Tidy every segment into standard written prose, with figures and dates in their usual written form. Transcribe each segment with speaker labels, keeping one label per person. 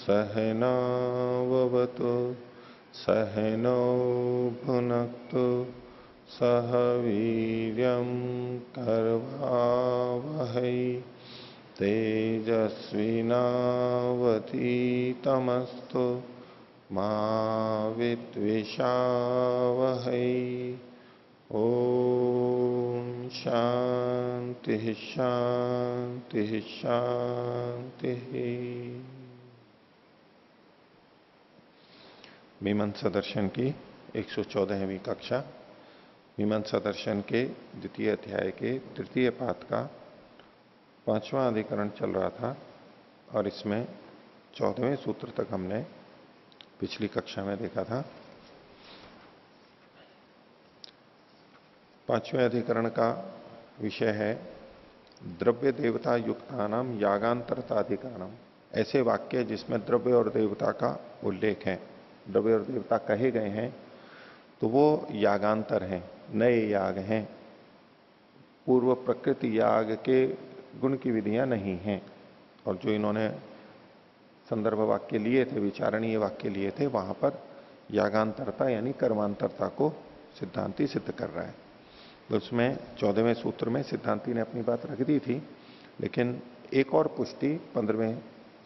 Speaker 1: सहनाववतु सहनौ भुनक्तु सह वीर्यं करवावहै तेजस्विनावतीतमस्तु मा विद्विषावहै। ओम शांति शांति शांति। मीमांसा दर्शन की 114वीं कक्षा मीमांसा दर्शन के द्वितीय अध्याय के तृतीय पाद का 5वां अधिकरण चल रहा था और इसमें 14वें सूत्र तक हमने पिछली कक्षा में देखा था। 5वें अधिकरण का विषय है द्रव्य देवता युक्तानाम यागांतरताधिकारणम। ऐसे वाक्य जिसमें द्रव्य और देवता का उल्लेख है, द्रव्य और देवता कहे गए हैं, तो वो यागांतर हैं, नए याग हैं, पूर्व प्रकृति याग के गुण की विधियां नहीं हैं। और जो इन्होंने संदर्भ वाक्य लिए थे, विचारणीय वाक्य लिए थे, वहां पर यागांतरता यानी कर्मांतरता को सिद्धांति सिद्ध कर रहा है। तो उसमें 14वें सूत्र में सिद्धांति ने अपनी बात रख दी थी, लेकिन एक और पुष्टि 15वें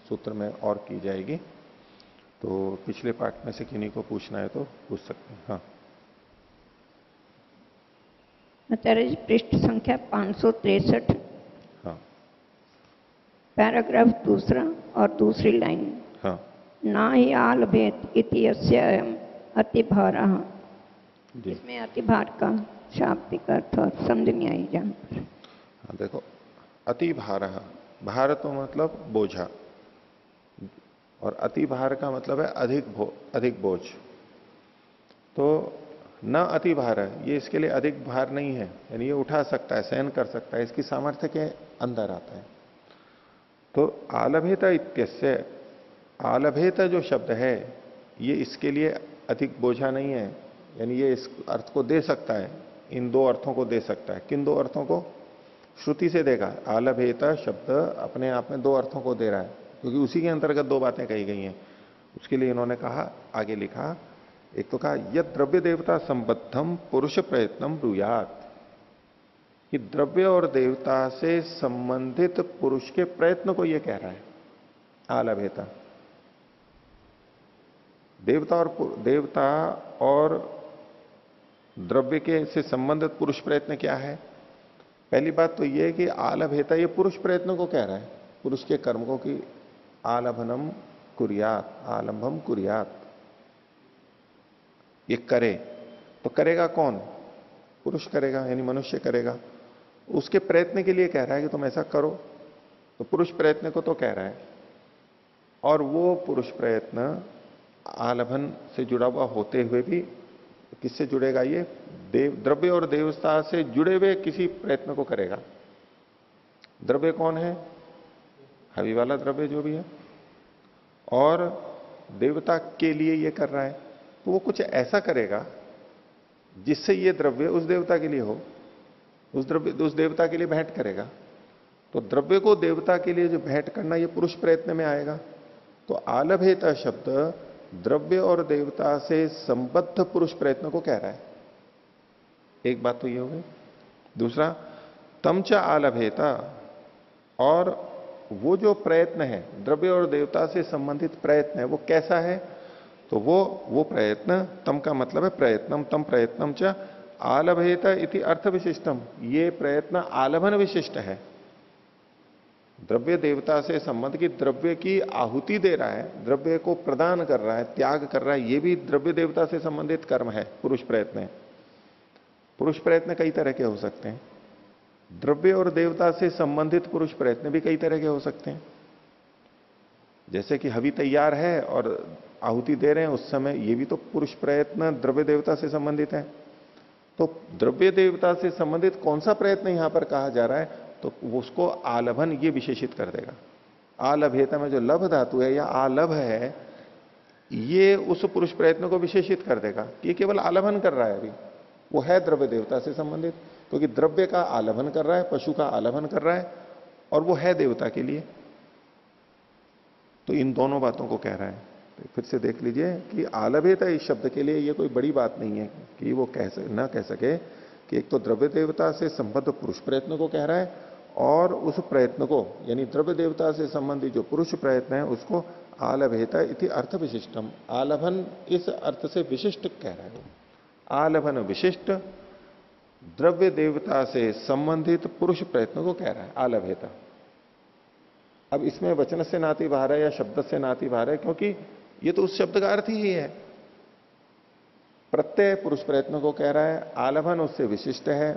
Speaker 1: सूत्र में और की जाएगी। तो पिछले पाठ में से किन्हीं को पूछना है तो पूछ सकते हैं। हाँ
Speaker 2: आचार्य जी, पृष्ठ संख्या 563।
Speaker 1: हाँ
Speaker 2: पैराग्राफ दूसरा और दूसरी लाइन।
Speaker 1: हाँ
Speaker 2: ना ही आल भेद इति यस्य अयम् अतिभारः। इसमें अतिभार का शाब्दिक अर्थ और समझ नहीं आई जान पर।
Speaker 1: हाँ देखो, अति भार, भार तो मतलब बोझा, और अति भार का मतलब है अधिक बोझ। तो न अति भार है, ये इसके लिए अधिक भार नहीं है, यानी ये उठा सकता है, सहन कर सकता है, इसकी सामर्थ्य के अंदर आता है। तो आलभेत इत्यस्य, आलभेत जो शब्द है ये इसके लिए अधिक बोझा नहीं है, यानी ये इस अर्थ को दे सकता है, इन दो अर्थों को दे सकता है। किन दो अर्थों को? श्रुति से देगा। आलभेत शब्द अपने आप में दो अर्थों को दे रहा है, क्योंकि उसी के अंतर्गत दो बातें कही गई हैं। उसके लिए इन्होंने कहा, आगे लिखा, एक तो कहा यद द्रव्य देवता संबद्धम पुरुष प्रयत्नम ब्रूयात, कि द्रव्य और देवता से संबंधित पुरुष के प्रयत्न को यह कह रहा है आलभेता। देवता और द्रव्य के से संबंधित पुरुष प्रयत्न क्या है? पहली बात तो यह है कि आलभेता ये पुरुष प्रयत्न को कह रहा है, पुरुष के कर्म को, कि आलभनम कुर्यात, आलंभम कुर्यात, ये करे। तो करेगा कौन? पुरुष करेगा, यानी मनुष्य करेगा। उसके प्रयत्न के लिए कह रहा है कि तुम ऐसा करो, तो पुरुष प्रयत्न को तो कह रहा है। और वो पुरुष प्रयत्न आलभन से जुड़ा हुआ होते हुए भी किससे जुड़ेगा? ये द्रव्य और देवता से जुड़े हुए किसी प्रयत्न को करेगा। द्रव्य कौन है? हवि वाला द्रव्य जो भी है, और देवता के लिए ये कर रहा है, तो वो कुछ ऐसा करेगा जिससे ये द्रव्य उस देवता के लिए हो, उस देवता के लिए भेंट करेगा। तो द्रव्य को देवता के लिए जो भेंट करना, ये पुरुष प्रयत्न में आएगा। तो आलभेत शब्द द्रव्य और देवता से संबद्ध पुरुष प्रयत्न को कह रहा है। एक बात तो ये हो गई। दूसरा, तमच आलभेता, और वो जो प्रयत्न है द्रव्य और देवता से संबंधित प्रयत्न है, वो कैसा है? तो वो प्रयत्न, तम का मतलब है प्रयत्नम, तम प्रयत्नम च आलभेत इति अर्थ विशिष्टम, ये प्रयत्न आलभन विशिष्ट है। द्रव्य देवता से संबंध की, द्रव्य की आहुति दे रहा है, द्रव्य को प्रदान कर रहा है, त्याग कर रहा है, ये भी द्रव्य देवता से संबंधित कर्म है, पुरुष प्रयत्न है। पुरुष प्रयत्न कई तरह के हो सकते हैं। द्रव्य और देवता से संबंधित पुरुष प्रयत्न भी कई तरह के हो सकते हैं। जैसे कि हवि तैयार है और आहुति दे रहे हैं, उस समय ये भी तो पुरुष प्रयत्न द्रव्य देवता से संबंधित है। तो द्रव्य देवता से संबंधित कौन सा प्रयत्न यहां पर कहा जा रहा है, तो उसको आलभन ये विशेषित कर देगा। आलभेता में जो लभ धातु है या आलभ है, ये उस पुरुष प्रयत्न को विशेषित कर देगा। ये केवल आलभन कर रहा है, अभी वो है द्रव्य देवता से संबंधित, क्योंकि द्रव्य का आलभन कर रहा है, पशु का आलभन कर रहा है, और वो है देवता के लिए। तो इन दोनों बातों को कह रहा है। तो फिर से देख लीजिए कि आलभेता इस शब्द के लिए ये कोई बड़ी बात नहीं है कि वो ना कह सके कि एक तो द्रव्य देवता से संबद्ध पुरुष प्रयत्न को कह रहा है, और उस प्रयत्न को यानी द्रव्य देवता से संबंधित जो पुरुष प्रयत्न है उसको आलभेता इति अर्थ विशिष्टम, आलभन इस अर्थ से विशिष्ट कह रहा है वो। आलभन विशिष्ट द्रव्य देवता से संबंधित पुरुष प्रयत्न को कह रहा है आलभेता। अब इसमें वचन से नाती बाहर है या शब्द से नाती बाहर है, क्योंकि ये तो उस शब्द का अर्थ ही है। प्रत्यय पुरुष प्रयत्न को कह रहा है, आलभन उससे विशिष्ट है,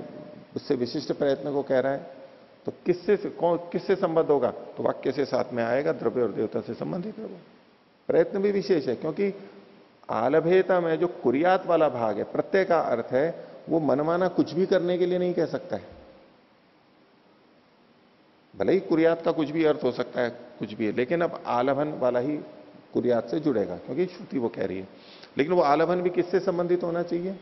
Speaker 1: उससे विशिष्ट प्रयत्न को कह रहा है। तो किससे संबद्ध होगा? तो वाक्य से साथ में आएगा, द्रव्य और देवता से संबंधित है वो। प्रयत्न भी विशेष है, क्योंकि आलभेता में जो कुरियात वाला भाग है, प्रत्यय का अर्थ है, वो मनमाना कुछ भी करने के लिए नहीं कह सकता है। भले ही कुरियात का कुछ भी अर्थ हो सकता है, कुछ भी है, लेकिन अब आलभन वाला ही कुरियात से जुड़ेगा, क्योंकि श्रुति वो कह रही है। लेकिन वो आलभन भी किससे संबंधित होना चाहिए?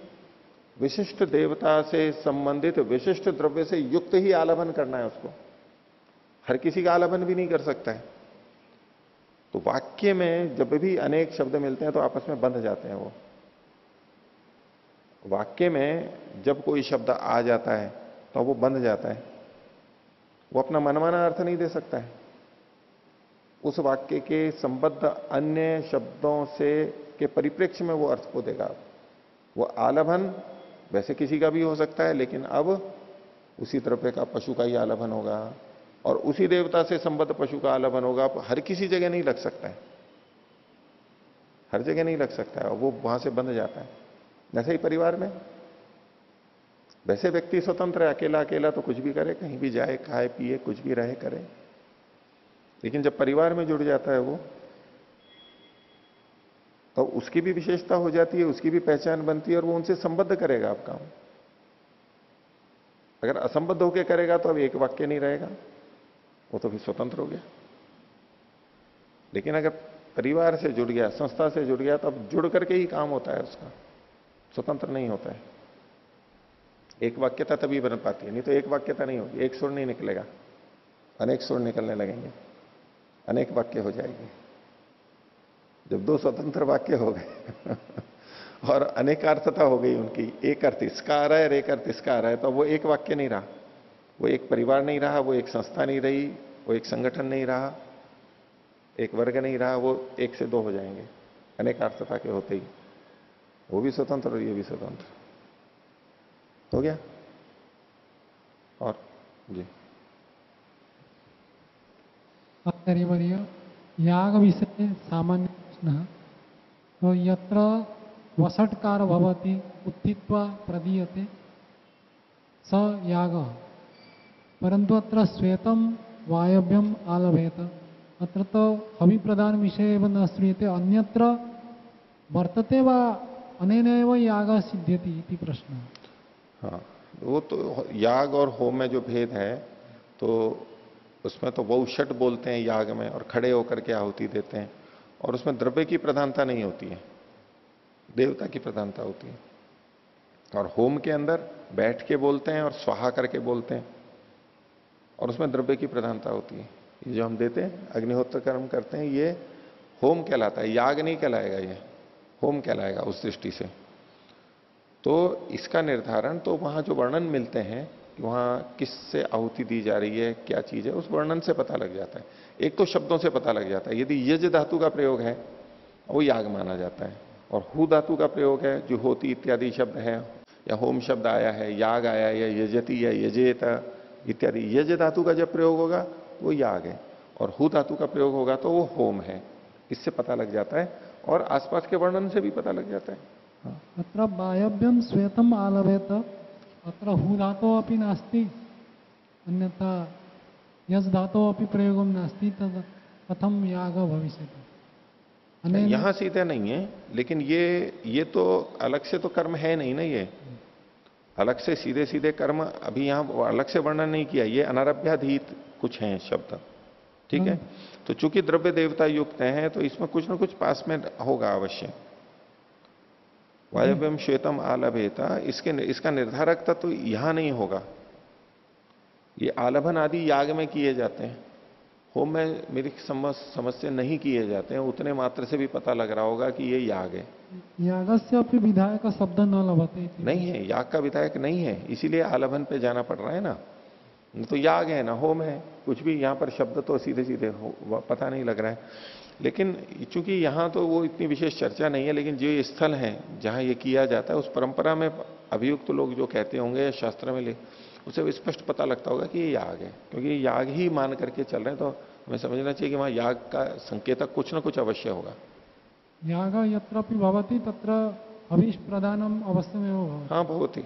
Speaker 1: विशिष्ट देवता से संबंधित विशिष्ट द्रव्य से युक्त ही आलभन करना है उसको। हर किसी का आलभन भी नहीं कर सकता है। तो वाक्य में जब भी अनेक शब्द मिलते हैं तो आपस में बंध जाते हैं वो। वाक्य में जब कोई शब्द आ जाता है तो वो बंध जाता है, वो अपना मनमाना अर्थ नहीं दे सकता है। उस वाक्य के संबद्ध अन्य शब्दों से के परिप्रेक्ष्य में वो अर्थ को देगा। वो आलभन वैसे किसी का भी हो सकता है, लेकिन अब उसी द्रव्य का पशु का ही आलभन होगा, और उसी देवता से संबद्ध पशु का आलभन होगा। हर किसी जगह नहीं लग सकता है, हर जगह नहीं लग सकता है, वो वहां से बंध जाता है। जैसे ही परिवार में, वैसे व्यक्ति स्वतंत्र है, अकेला अकेला तो कुछ भी करे, कहीं भी जाए, खाए पिए, कुछ भी रहे करे, लेकिन जब परिवार में जुड़ जाता है वो, तो उसकी भी विशेषता हो जाती है, उसकी भी पहचान बनती है, और वो उनसे संबद्ध करेगा आप काम। अगर असंबद्ध होकर करेगा तो अब एक वाक्य नहीं रहेगा, वो तो फिर स्वतंत्र हो गया। लेकिन अगर परिवार से जुड़ गया, संस्था से जुड़ गया, तो अब जुड़ करके ही काम होता है उसका, स्वतंत्र नहीं होता है। एक वाक्यता तभी बन पाती है, नहीं तो एक वाक्यता नहीं होगी, एक सुर नहीं निकलेगा, अनेक सुर निकलने लगेंगे, अनेक वाक्य हो जाएगी। जब दो स्वतंत्र वाक्य हो गए और अनेकार्थता हो गई उनकी, एक अर्थ इसका आ रहा है और एक अर्थ इसका आ रहा है, तो वो एक वाक्य नहीं रहा, वो एक परिवार नहीं रहा, वो एक संस्था नहीं रही, वो एक संगठन नहीं रहा, एक वर्ग नहीं रहा, वो एक से दो हो जाएंगे अनेकार्थता के होते ही। वो भी स्वतंत्र और ये भी स्वतंत्र हो गया। और जी
Speaker 3: आचार्यवर्य, याग विषय सामान्य प्रश्न, तो यत्र वसटकार भवति उत्थित्वा प्रदीयते स याग, परंतु अत्र श्वेतम वायव्यम आलभेत, अत्र तो हविप्रदान विषय एव न श्रूयते, अन्यत्र वर्तते वा अनेनैव याग सिद्ध्यति इति प्रश्न।
Speaker 1: हाँ, वो तो याग और होम में जो भेद है, तो उसमें तो वो षट बोलते हैं याग में, और खड़े होकर के आहुति देते हैं, और उसमें द्रव्य की प्रधानता नहीं होती है, देवता की प्रधानता होती है। और होम के अंदर बैठ के बोलते हैं और स्वाहा करके बोलते हैं, और उसमें द्रव्य की प्रधानता होती है। ये जो हम देते हैं, अग्निहोत्र कर्म करते हैं, ये होम कहलाता है, याग नहीं कहलाएगा, ये होम कहलाएगा उस दृष्टि से। तो इसका निर्धारण तो वहां जो वर्णन मिलते हैं कि वहां किससे आहुति दी जा रही है, क्या चीज है, उस वर्णन से पता लग जाता है। एक तो शब्दों से पता लग जाता है, यदि यज धातु का प्रयोग है वो याग माना जाता है, और हु धातु का प्रयोग है, जो होती इत्यादि शब्द है, या होम शब्द आया है, याग आया है, या यजति या यजेत इत्यादि, यज धातु का जब प्रयोग होगा वो याग है, और हु धातु का प्रयोग होगा तो वो होम है। इससे पता लग जाता है, और आसपास के वर्णन से भी पता लग जाता है।
Speaker 3: अत्र वायव्यम श्वेतम आलभेत, अत्र हु धातो अपि नास्ति, अन्यथा यज धातो अपि प्रयोगम नास्ति, तद कथम याग भविष्यति।
Speaker 1: यहां सीधे नहीं है, लेकिन ये तो अलग से तो कर्म है नहीं ना, ये अलग से सीधे सीधे कर्म अभी यहां अलग से वर्णन नहीं किया, ये अनारभ्याधीत कुछ हैं शब्द, ठीक है। तो चूंकि द्रव्य देवता युक्त हैं, तो इसमें कुछ ना कुछ पास में होगा अवश्य। वायव्यम श्वेतम आलभेता, इसका निर्धारक तत्व तो यहां नहीं होगा। ये आलभन आदि याग में किए जाते हैं, होम में मेरी समझ से नहीं किए जाते हैं, उतने मात्र से भी पता लग रहा होगा कि ये याग है।
Speaker 3: यागस्य अपि विधायक शब्द न लभते इति।
Speaker 1: नहीं है, याग का विधायक नहीं है, इसीलिए आलभन पे जाना पड़ रहा है ना। तो याग है ना होम है, कुछ भी यहां पर शब्द तो सीधे सीधे पता नहीं लग रहा है। लेकिन चूंकि यहां तो वो इतनी विशेष चर्चा नहीं है, लेकिन जो ये स्थल है जहां ये किया जाता है उस परंपरा में अभियुक्त तो लोग जो कहते होंगे शास्त्र में उसे स्पष्ट पता लगता होगा कि ये याग है, क्योंकि याग ही मान करके चल रहे हैं। तो हमें समझना चाहिए कि वहां याग का संकेतक कुछ ना कुछ अवश्य होगा।
Speaker 3: याग यत्रपि भवति तत्र हविष प्रदानम अवश्यमेव भवति।
Speaker 1: हाँ, बहुत ही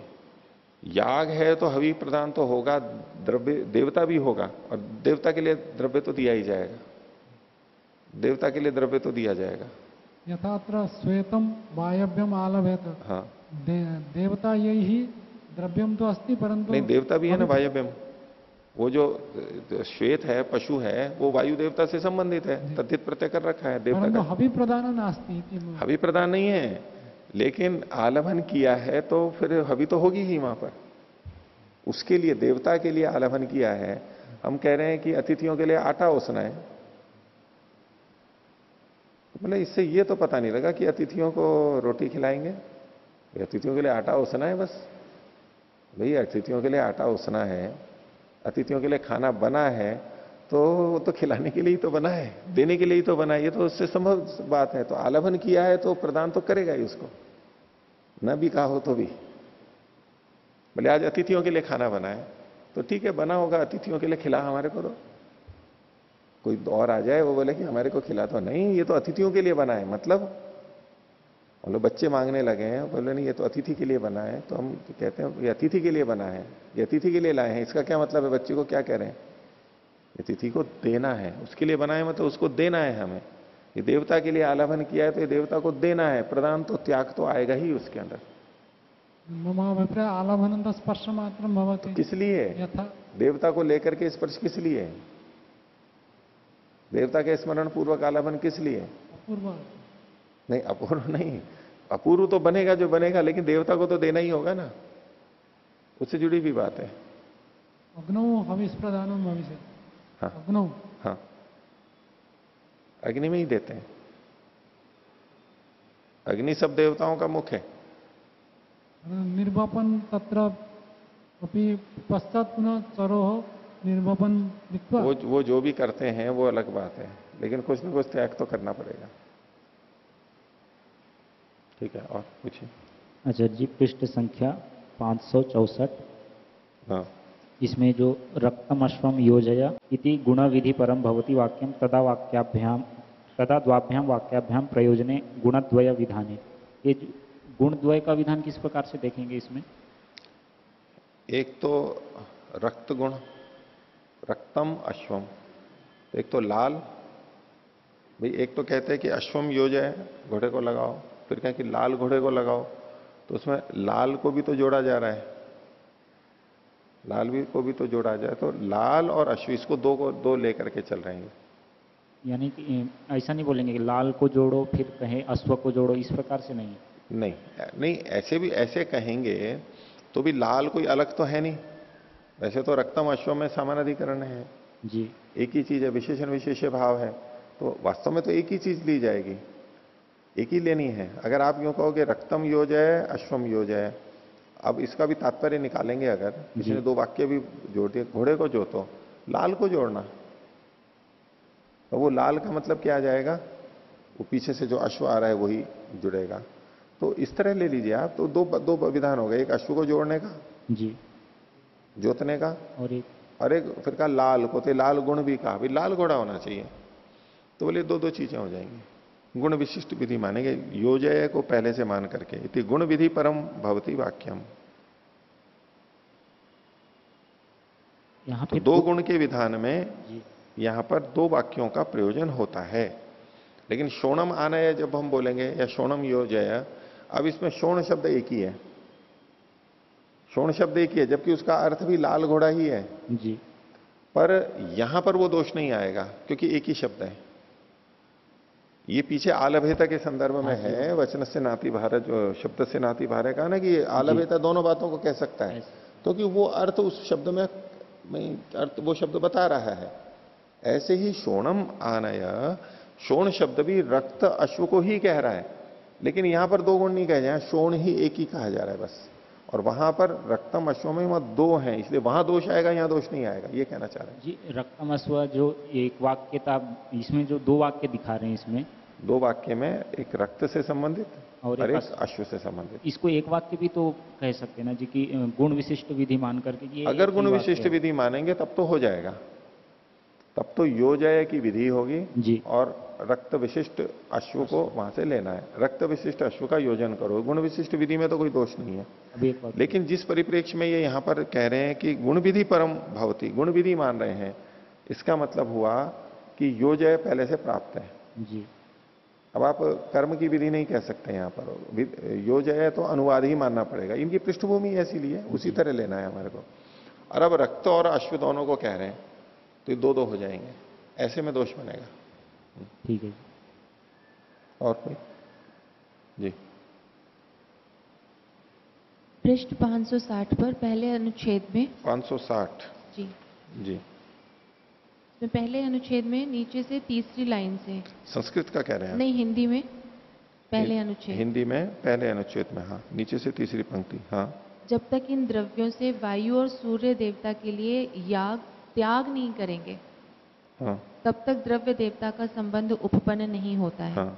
Speaker 1: याग है तो हवि प्रदान तो होगा, द्रव्य देवता भी होगा, और देवता के लिए द्रव्य तो दिया ही जाएगा, देवता के लिए द्रव्य तो दिया जाएगा।
Speaker 3: यथात्र श्वेतम वायव्यम आलभेत।
Speaker 1: हाँ,
Speaker 3: देवता यही द्रव्यम तो अस्ति परंतु
Speaker 1: नहीं देवता भी है ना वायव्यम। वो जो श्वेत है पशु है वो वायु देवता से संबंधित है, तद्धित प्रत्यय कर रखा है देवता
Speaker 3: परंतु
Speaker 1: का।
Speaker 3: हवि प्रदान नास्ति इति।
Speaker 1: हवि प्रदान नहीं है, लेकिन आलभन किया है तो फिर हवि तो होगी ही वहां पर। उसके लिए देवता के लिए आलभन किया है। हम कह रहे हैं कि अतिथियों के लिए आटा ओसना है, बोले इससे ये तो पता नहीं लगा कि अतिथियों को रोटी खिलाएंगे। अतिथियों के लिए आटा ओसना है बस। भाई अतिथियों के लिए आटा ओसना है, अतिथियों के लिए खाना बना है, तो वो तो खिलाने के लिए ही तो बना है, देने के लिए ही तो बना है, ये तो उससे संभव बात है। तो आलभन किया है तो प्रदान तो करेगा ही उसको, न भी कहा हो तो भी। बोले आज अतिथियों के लिए खाना बना है, तो ठीक है बना होगा, अतिथियों के लिए खिला हमारे को। तो कोई और आ जाए वो बोले कि हमारे को खिला, तो नहीं ये तो अतिथियों के लिए बना है। मतलब बोले बच्चे मांगने लगे हैं, बोले नहीं ये तो अतिथि के लिए बना है, तो हम कहते हैं ये अतिथि के लिए बना है, ये अतिथि के लिए लाए हैं। इसका क्या मतलब है? बच्चे को क्या कह रहे हैं? अतिथि को देना है, उसके लिए बनाए मतलब उसको देना है हमें। ये देवता के लिए आलभन किया है तो ये देवता को देना है, प्रदान तो त्याग तो आएगा ही उसके अंदर।
Speaker 3: मम अभिप्राय आलभन स्पर्श मात्र भवति।
Speaker 1: तो किस लिए
Speaker 3: यथा
Speaker 1: देवता को लेकर के स्पर्श किस लिए? देवता के स्मरण पूर्वक आलभन किस लिए?
Speaker 3: अपूर्व
Speaker 1: नहीं, अपूर्व नहीं, अपूर्व तो बनेगा जो बनेगा, लेकिन देवता को तो देना ही होगा ना, उससे जुड़ी भी बात है।
Speaker 3: अग्नौ हविष प्रदानम भविष्य।
Speaker 1: हाँ
Speaker 3: अग्नौ,
Speaker 1: हाँ, अग्नि में ही देते हैं। अग्नि सब देवताओं का मुख है।
Speaker 3: निर्वापन तत्र अपि पश्चात पुनः चरोह निर्वापन दिक्वा।
Speaker 1: वो जो भी करते हैं वो अलग बात है, लेकिन कुछ ना कुछ त्याग तो करना पड़ेगा। ठीक है, और पूछिए।
Speaker 4: आचार्य जी, पृष्ठ संख्या 564।
Speaker 1: हाँ,
Speaker 4: इसमें जो रक्तम अश्वम योजया इति गुण विधि परम भवति वाक्यम तदा द्वाभ्याम वाक्याभ्याम प्रयोजने गुणद्वय विधाने। ये गुणद्वय का विधान किस प्रकार से देखेंगे इसमें?
Speaker 1: एक तो रक्त गुण, रक्तम अश्वम, एक तो लाल। भाई एक तो कहते हैं कि अश्वम योजय, घोड़े को लगाओ, फिर कहें कि लाल घोड़े को लगाओ, तो उसमें लाल को भी तो जोड़ा जा रहा है, लाल भी को भी तो जोड़ा जाए। तो लाल और अश्व इसको दो लेकर के चल रहे हैं।
Speaker 4: यानी कि ऐसा नहीं बोलेंगे कि लाल को जोड़ो फिर कहे अश्व को जोड़ो, इस प्रकार से नहीं?
Speaker 1: नहीं नहीं, ऐसे भी ऐसे कहेंगे तो भी लाल कोई अलग तो है नहीं। वैसे तो रक्तम अश्व में सामानाधिकरण है
Speaker 4: जी,
Speaker 1: एक ही चीज है, विशेषण विशेष भाव है, तो वास्तव में तो एक ही चीज ली जाएगी, एक ही लेनी है। अगर आप यूं कहोगे रक्तम योजय अश्वम योजय, अब इसका भी तात्पर्य निकालेंगे, अगर किसी ने दो वाक्य भी जोड़ दिए, घोड़े को जो तो लाल को जोड़ना, तो वो लाल का मतलब क्या आ जाएगा? वो पीछे से जो अश्व आ रहा है वही जुड़ेगा। तो इस तरह ले लीजिए आप, तो दो विधान हो गए, एक अश्व को जोड़ने का
Speaker 4: जी,
Speaker 1: जोतने का,
Speaker 4: और
Speaker 1: एक फिर का लाल को, तो लाल गुण भी कहा, भाई लाल घोड़ा होना चाहिए। तो बोले दो चीजें हो जाएंगी, गुण विशिष्ट विधि मानेंगे योजय को पहले से मान करके। इति गुण विधि परम भवती वाक्यम।
Speaker 4: यहाँ
Speaker 1: तो दो गुण के विधान में यहां पर दो वाक्यों का प्रयोजन होता है। लेकिन शोणम आनय जब हम बोलेंगे या शोणम योजय, अब इसमें शोण शब्द एक ही है, शोण शब्द एक ही है, जबकि उसका अर्थ भी लाल घोड़ा ही है
Speaker 4: जी,
Speaker 1: पर यहां पर वो दोष नहीं आएगा क्योंकि एक ही शब्द है। ये पीछे आलभेता के संदर्भ में है, वचन से नाती भारत, जो शब्द से नाती भारत कहा ना कि आलभेता दोनों बातों को कह सकता है, क्योंकि वो अर्थ उस शब्द में अर्थ वो शब्द बता रहा है। ऐसे ही शोणम आनय, शोण शब्द भी रक्त अश्व को ही कह रहा है, लेकिन यहां पर दो गुण नहीं कहे जाए, शोण ही एक ही कहा जा रहा है बस। और वहां पर रक्तम अश्व में वहां दो हैं, इसलिए वहां दोष आएगा, यहां दोष नहीं आएगा, ये कहना चाह रहे हैं।
Speaker 4: जी, रक्तम अश्व जो एक वाक्य था, इसमें जो दो वाक्य दिखा रहे हैं, इसमें
Speaker 1: दो वाक्य में एक रक्त से संबंधित
Speaker 4: और
Speaker 1: और
Speaker 4: एक
Speaker 1: एक अश्व से संबंधित।
Speaker 4: इसको एक वाक्य भी तो कह सकते हैं ना जी, कि गुण विशिष्ट विधि मान करके ये
Speaker 1: अगर
Speaker 4: एक ही
Speaker 1: गुण
Speaker 4: वाक्य
Speaker 1: विशिष्ट
Speaker 4: है।
Speaker 1: विधि मानेंगे तब तो हो जाएगा, तब तो योजय की विधि होगी
Speaker 4: जी।
Speaker 1: और रक्त विशिष्ट अश्व को वहां से लेना है, रक्त विशिष्ट अश्व का योजन करो। गुण विशिष्ट विधि में तो कोई दोष नहीं है।
Speaker 4: अभी एक वाक्य।
Speaker 1: लेकिन जिस परिप्रेक्ष्य में ये यहां पर कह रहे हैं कि गुण विधि परम भवती, गुण विधि मान रहे हैं, इसका मतलब हुआ कि योजय पहले से प्राप्त है।
Speaker 4: जी।
Speaker 1: अब आप कर्म की विधि नहीं कह सकते यहां पर, योजय तो अनुवाद ही मानना पड़ेगा, इनकी पृष्ठभूमि ऐसी ली है, उसी तरह लेना है हमारे को। और अब रक्त और अश्व दोनों को कह रहे हैं, तो ये दो दो हो जाएंगे, ऐसे में दोष बनेगा।
Speaker 4: ठीक है जी।
Speaker 1: और कोई? जी।
Speaker 5: पृष्ठ 560 पर पहले अनुच्छेद में
Speaker 1: 560।
Speaker 5: जी,
Speaker 1: जी।
Speaker 5: तो पहले अनुच्छेद में नीचे से तीसरी लाइन से,
Speaker 1: संस्कृत का कह रहे हैं?
Speaker 5: नहीं हिंदी में पहले अनुच्छेद,
Speaker 1: हिंदी में पहले अनुच्छेद में, हाँ, नीचे से तीसरी पंक्ति। हाँ।
Speaker 5: जब तक इन द्रव्यों से वायु और सूर्य देवता के लिए त्याग नहीं करेंगे,
Speaker 1: हाँ।
Speaker 5: तब तक द्रव्य देवता का संबंध उपपन्न नहीं होता है।
Speaker 1: हाँ।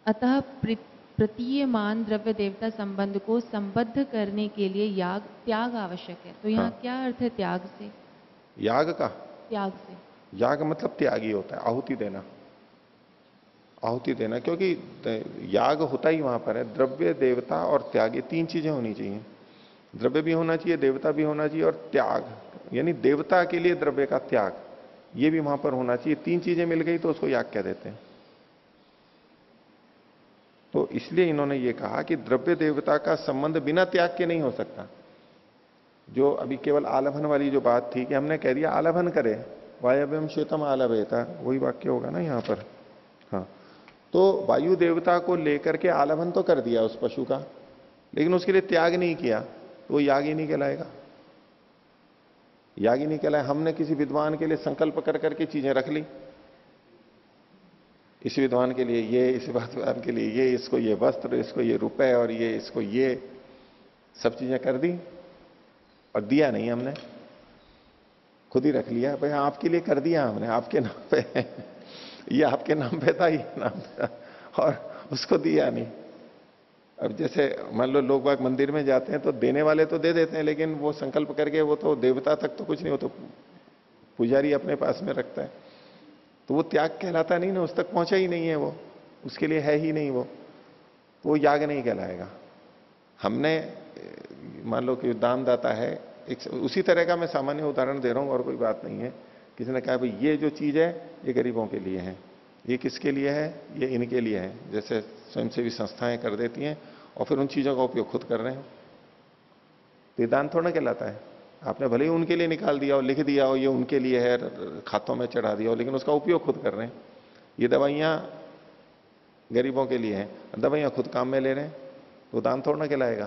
Speaker 5: अतः प्रतीयमान द्रव्य देवता संबंध को संबद्ध करने के लिए त्याग आवश्यक है। तो यहाँ
Speaker 1: हाँ।
Speaker 5: क्या अर्थ है त्याग से?
Speaker 1: याग का?
Speaker 5: त्याग से,
Speaker 1: याग मतलब त्यागी होता है, आहुति देना, आहुति देना, क्योंकि याग होता ही वहां पर है। द्रव्य देवता और त्याग, ये तीन चीजें होनी चाहिए। द्रव्य भी होना चाहिए, देवता भी होना चाहिए, और त्याग यानी देवता के लिए द्रव्य का त्याग, ये भी वहां पर होना चाहिए। तीन चीजें मिल गई तो उसको याग कह देते हैं। तो इसलिए इन्होंने ये कहा कि द्रव्य देवता का संबंध बिना त्याग के नहीं हो सकता। जो अभी केवल आलभन वाली जो बात थी कि हमने कह दिया आलभन करे, वायव्यम श्वेतम आलभेता, वही वाक्य होगा ना यहां पर। हाँ, तो वायु देवता को लेकर के आलभन तो कर दिया उस पशु का, लेकिन उसके लिए त्याग नहीं किया, तो वो याग ही नहीं कहलाएगा, याग ही नहीं कहलाए। हमने किसी विद्वान के लिए संकल्प कर करके चीजें रख ली, इस विद्वान के लिए ये, इस विद्वान के लिए ये, इसको ये वस्त्र, इसको ये रुपए, और ये इसको ये, सब चीजें कर दी और दिया नहीं हमने, खुद ही रख लिया। भाई आपके लिए कर दिया हमने, आपके नाम पे ये आपके नाम पे था, ये नाम था, और उसको दिया नहीं। अब जैसे मान लो लोग बाग मंदिर में जाते हैं तो देने वाले तो दे देते हैं, लेकिन वो संकल्प करके वो तो देवता तक तो कुछ नहीं, वो तो पुजारी अपने पास में रखता है, तो वो त्याग कहलाता नहीं ना, उस तक पहुंचा ही नहीं है, वो उसके लिए है ही नहीं, वो याग नहीं कहलाएगा। हमने मान लो कि दानदाता है, एक उसी तरह का मैं सामान्य उदाहरण दे रहा हूं और कोई बात नहीं है। किसी ने कहा भाई ये जो चीज है ये गरीबों के लिए है, ये किसके लिए है, ये इनके लिए है, जैसे स्वयंसेवी संस्थाएं कर देती हैं, और फिर उन चीजों का उपयोग खुद कर रहे हैं, तो ये दान थोड़ा कहलाता है। आपने भले ही उनके लिए निकाल दिया हो, लिख दिया हो ये उनके लिए है, खातों में चढ़ा दिया हो, लेकिन उसका उपयोग खुद कर रहे हैं। ये दवाइयां गरीबों के लिए हैं, दवाइयां खुद काम में ले रहे हैं, तो दान थोड़ा कहलाएगा।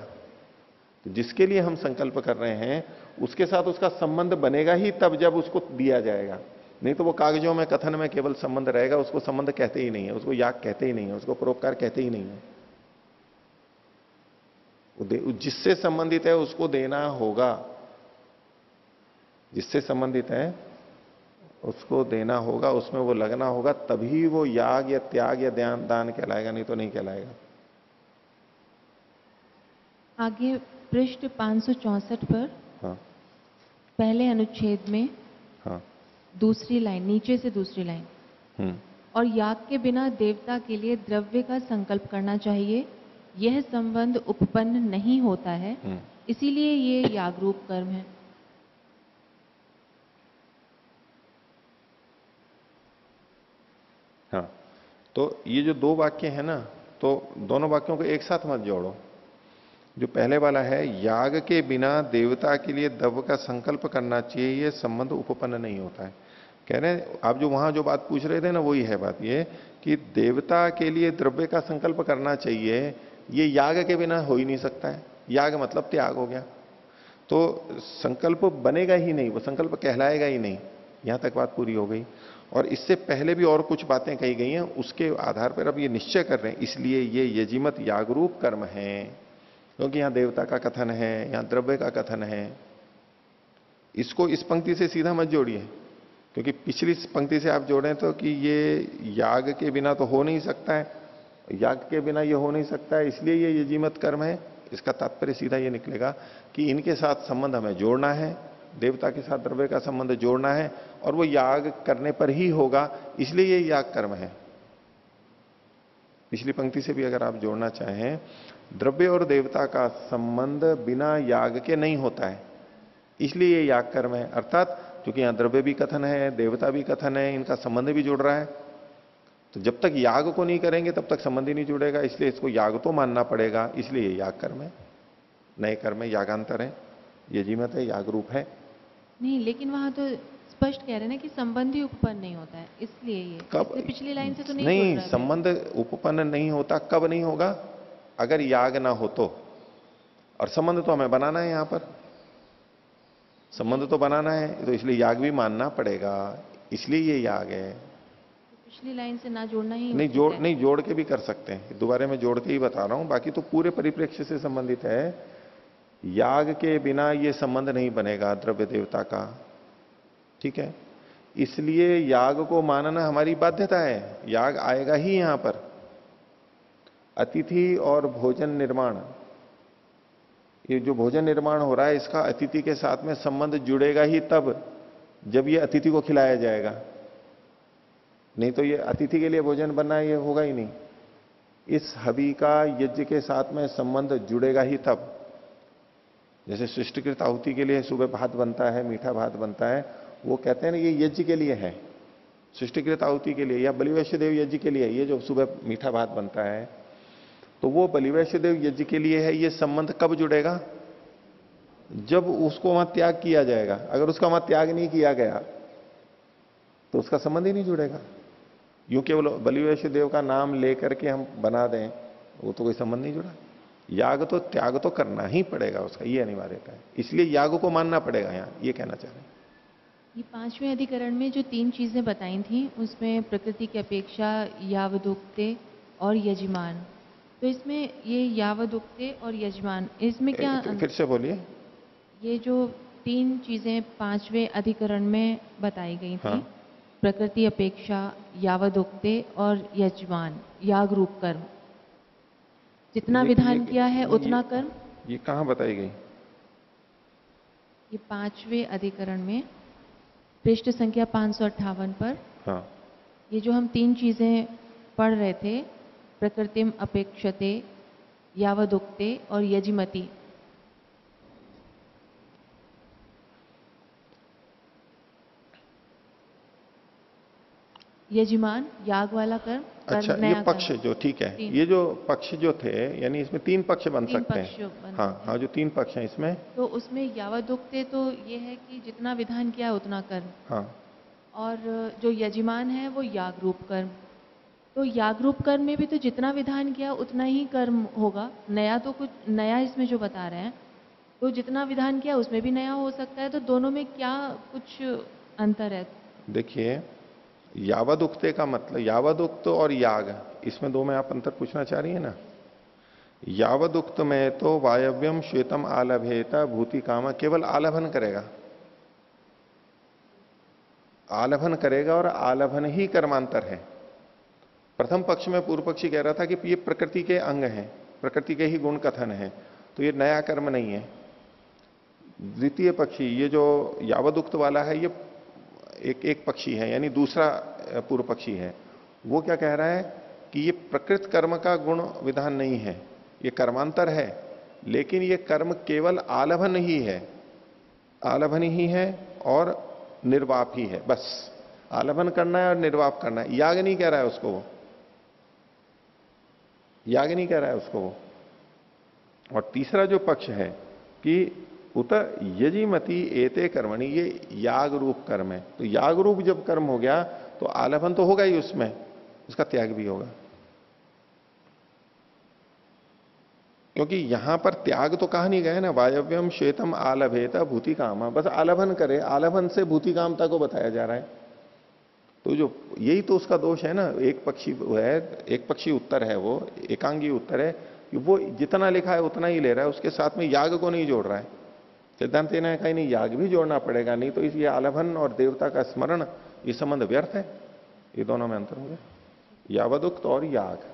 Speaker 1: तो जिसके लिए हम संकल्प कर रहे हैं उसके साथ उसका संबंध बनेगा ही तब जब उसको दिया जाएगा, नहीं तो वो कागजों में कथन में केवल संबंध रहेगा, उसको संबंध कहते ही नहीं है, उसको याग कहते ही नहीं है, उसको परोपकार कहते ही नहीं है। जिससे संबंधित है उसको देना होगा, जिससे संबंधित है उसको देना होगा, उसमें वो लगना होगा, तभी वो याग या त्याग या दान कहलाएगा, नहीं तो नहीं कहलाएगा।
Speaker 5: आगे पृष्ठ 564 पर
Speaker 1: हाँ।
Speaker 5: पहले अनुच्छेद में
Speaker 1: हाँ।
Speaker 5: दूसरी लाइन, नीचे से दूसरी लाइन, और याग के बिना देवता के लिए द्रव्य का संकल्प करना चाहिए, यह संबंध उपपन्न नहीं होता है, इसीलिए ये याग रूप कर्म है।
Speaker 1: हाँ, तो ये जो दो वाक्य है ना, तो दोनों वाक्यों को एक साथ मत जोड़ो। जो पहले वाला है याग के बिना देवता के लिए द्रव्य का संकल्प करना चाहिए, ये संबंध उपपन्न नहीं होता है। कह रहे हैं आप जो वहां जो बात पूछ रहे थे ना, वही है बात ये कि देवता के लिए द्रव्य का संकल्प करना चाहिए, ये याग के बिना हो ही नहीं सकता है। याग मतलब त्याग हो गया, तो संकल्प बनेगा ही नहीं, वो संकल्प कहलाएगा ही नहीं। यहां तक बात पूरी हो गई। और इससे पहले भी और कुछ बातें कही गई हैं, उसके आधार पर अब ये निश्चय कर रहे हैं, इसलिए ये यजिमत यागरूप कर्म है, क्योंकि यहां देवता का कथन है, यहां द्रव्य का कथन है। इसको इस पंक्ति से सीधा मत जोड़िए, क्योंकि पिछली पंक्ति से आप जोड़ें तो कि ये याग के बिना तो हो नहीं सकता है, याग के बिना ये हो नहीं सकता है, इसलिए ये यजिमत कर्म है। इसका तात्पर्य सीधा ये निकलेगा कि इनके साथ संबंध हमें जोड़ना है, देवता के साथ द्रव्य का संबंध जोड़ना है, और वो याग करने पर ही होगा, इसलिए ये याग कर्म है। पिछली पंक्ति से भी अगर आप जोड़ना चाहें, द्रव्य और देवता का संबंध बिना याग के नहीं होता है, इसलिए ये याग कर्म है। अर्थात क्योंकि यहां द्रव्य भी कथन है, देवता भी कथन है, इनका संबंध भी जुड़ रहा है, तो जब तक याग को नहीं करेंगे तब तक संबंध ही नहीं जुड़ेगा, इसलिए इसको याग तो मानना पड़ेगा, इसलिए ये याग कर्म है। नए कर्म है, यागांतर है, यजिमत है, याग रूप है।
Speaker 5: नहीं, लेकिन वहां तो स्पष्ट कह रहे हैं ना कि संबंध ही उपपन्न नहीं होता है, इसलिए ये
Speaker 1: कब?
Speaker 5: इसलिए पिछली लाइन से तो नहीं
Speaker 1: नहीं,
Speaker 5: जुड़ रहा है।
Speaker 1: संबंध उपपन्न नहीं होता, कब नहीं होगा? अगर याग ना हो तो। और संबंध तो हमें बनाना है, यहां पर संबंध तो बनाना है, तो इसलिए याग भी मानना पड़ेगा, इसलिए ये याग है।
Speaker 5: पिछली लाइन से ना जोड़ना ही
Speaker 1: नहीं
Speaker 5: उचित
Speaker 1: जोड़
Speaker 5: है।
Speaker 1: नहीं जोड़ के भी कर सकते हैं, दोबारा मैं जोड़ के ही बता रहा हूं, बाकी तो पूरे परिप्रेक्ष्य से संबंधित है। याग के बिना ये संबंध नहीं बनेगा द्रव्य देवता का, ठीक है? इसलिए याग को मानना हमारी बाध्यता है, याग आएगा ही यहां पर। अतिथि और भोजन निर्माण, ये जो भोजन निर्माण हो रहा है, इसका अतिथि के साथ में संबंध जुड़ेगा ही तब जब ये अतिथि को खिलाया जाएगा, नहीं तो ये अतिथि के लिए भोजन बनना ये होगा ही नहीं। इस हवि का यज्ञ के साथ में संबंध जुड़ेगा ही तब। जैसे सृष्टिकृत आहुति के लिए सुबह भात बनता है, मीठा भात बनता है, वो कहते हैं ना ये यज्ञ के लिए है, सृष्टिकृत आहुति के लिए, या बलिवैश्य देव यज्ञ के लिए, ये जो सुबह मीठा भात बनता है, तो वो बलिवैश्य देव यज्ञ के लिए है। ये संबंध कब जुड़ेगा? जब उसको वहां त्याग किया जाएगा। अगर उसका वहां त्याग नहीं किया गया तो उसका संबंध ही नहीं जुड़ेगा। यूं केवल बलिवैश्य देव का नाम लेकर के हम बना दें, वो तो कोई संबंध नहीं जुड़ा। याग तो त्याग तो करना ही पड़ेगा उसका, ये अनिवार्यता है, इसलिए याग को मानना पड़ेगा, यहां ये कहना चाह रहे हैं।
Speaker 5: ये 5वें अधिकरण में जो 3 चीजें बताई थी, उसमें प्रकृति की अपेक्षा, यावदुक्ते और यजमान, तो इसमें ये यावदुक्ते और यजमान, इसमें क्या
Speaker 1: फिर से बोलिए।
Speaker 5: ये जो 3 चीजें 5वें अधिकरण में बताई गई थी,
Speaker 1: हाँ।
Speaker 5: प्रकृति अपेक्षा, यावदुक्ते और यजमान, याग रूप कर्म, जितना विधान किया है उतना कर्म।
Speaker 1: ये कहां बताई गई?
Speaker 5: ये 5वें अधिकरण में पृष्ठ संख्या 558 पर।
Speaker 1: हाँ।
Speaker 5: ये जो हम 3 चीजें पढ़ रहे थे, प्रकृतिम अपेक्षते, यावदुक्ते और यजिमति, यजमान याग वाला कर्म।
Speaker 1: अच्छा, ये पक्ष जो, ठीक है, ये जो पक्ष जो थे, यानी इसमें 3 पक्ष बन सकते हैं। हाँ हाँ, जो 3 पक्ष हैं इसमें,
Speaker 5: तो उसमें यावदुक्ते तो ये है कि जितना विधान किया उतना कर्म।
Speaker 1: हाँ।
Speaker 5: और जो यजमान है वो याग रूप कर्म। तो याग रूप कर्म में भी तो जितना विधान किया उतना ही कर्म होगा। नया तो कुछ नया इसमें जो बता रहे हैं, तो जितना विधान किया उसमें भी नया हो सकता है, तो दोनों में क्या कुछ अंतर है?
Speaker 1: देखिए, यावदुक्ते का मतलब, यावदुक्त और याग, इसमें 2 में आप अंतर पूछना चाह रही है ना। यावदुक्त में तो वायव्यम श्वेतम आलभेता भूति कामा, केवल आलभन करेगा, आलभन करेगा, और आलभन ही कर्मांतर है। प्रथम पक्ष में पूर्व पक्षी कह रहा था कि ये प्रकृति के अंग हैं, प्रकृति के ही गुण कथन है, तो ये नया कर्म नहीं है। द्वितीय पक्षी, ये जो यावदुक्त वाला है, ये एक पक्षी है, यानी दूसरा पूर्व पक्षी है, वो क्या कह रहा है कि ये प्रकृत कर्म का गुण विधान नहीं है, ये कर्मांतर है, लेकिन ये कर्म केवल आलभन ही है, आलभन ही है और निर्वाप ही है, बस आलभन करना है और निर्वाप करना है। याग नहीं कह रहा है उसको वो, याग नहीं कह रहा है उसको वो। और तीसरा जो पक्ष है कि उत यजिमति एते कर्मणि, ये याग रूप कर्म है, तो याग रूप जब कर्म हो गया तो आलभन तो होगा ही उसमें, उसका त्याग भी होगा। क्योंकि यहां पर त्याग तो कहा नहीं गया ना, वायव्यम श्वेतम आलभेता भूति कामा, बस आलभन करे, आलभन से भूति कामता को बताया जा रहा है। तो जो यही तो उसका दोष है ना, एक पक्षी है, एक पक्षी उत्तर है, वो एकांगी उत्तर है कि वो जितना लिखा है उतना ही ले रहा है, उसके साथ में याग को नहीं जोड़ रहा है। सिद्धांत ने कहा नहीं, याग भी जोड़ना पड़ेगा, नहीं तो ये आलभन और देवता का स्मरण, ये संबंध व्यर्थ है। ये दोनों में अंतर हो गया, यावदुक्त और याग।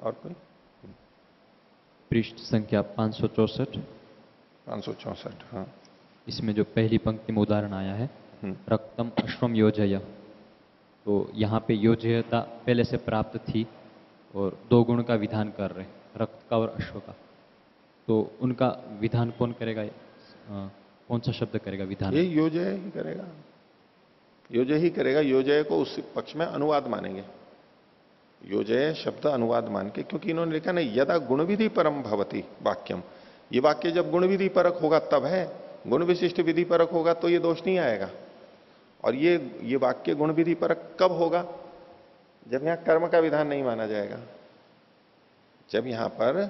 Speaker 1: और कोई?
Speaker 6: पृष्ठ संख्या 564।
Speaker 1: 564, हाँ।
Speaker 6: इसमें जो पहली पंक्ति में उदाहरण आया है, रक्तम अश्वम योजय, तो यहाँ पे योजयता पहले से प्राप्त थी और 2 गुण का विधान कर रहे, रक्त का और अश्व का, तो उनका विधान कौन करेगा? कौन सा शब्द करेगा विधान?
Speaker 1: ये योजय ही करेगा, योजय ही करेगा। योजय को उस पक्ष में अनुवाद मानेंगे, योजय शब्द अनुवाद मान के, क्योंकि इन्होंने लिखा ना यदा गुण विधि परम भवती वाक्यम, ये वाक्य जब गुण विधि परक होगा तब है, गुण विशिष्ट विधि परक होगा तो ये दोष नहीं आएगा। और ये वाक्य गुण विधि परक कब होगा? जब यहां कर्म का विधान नहीं माना जाएगा, जब यहां पर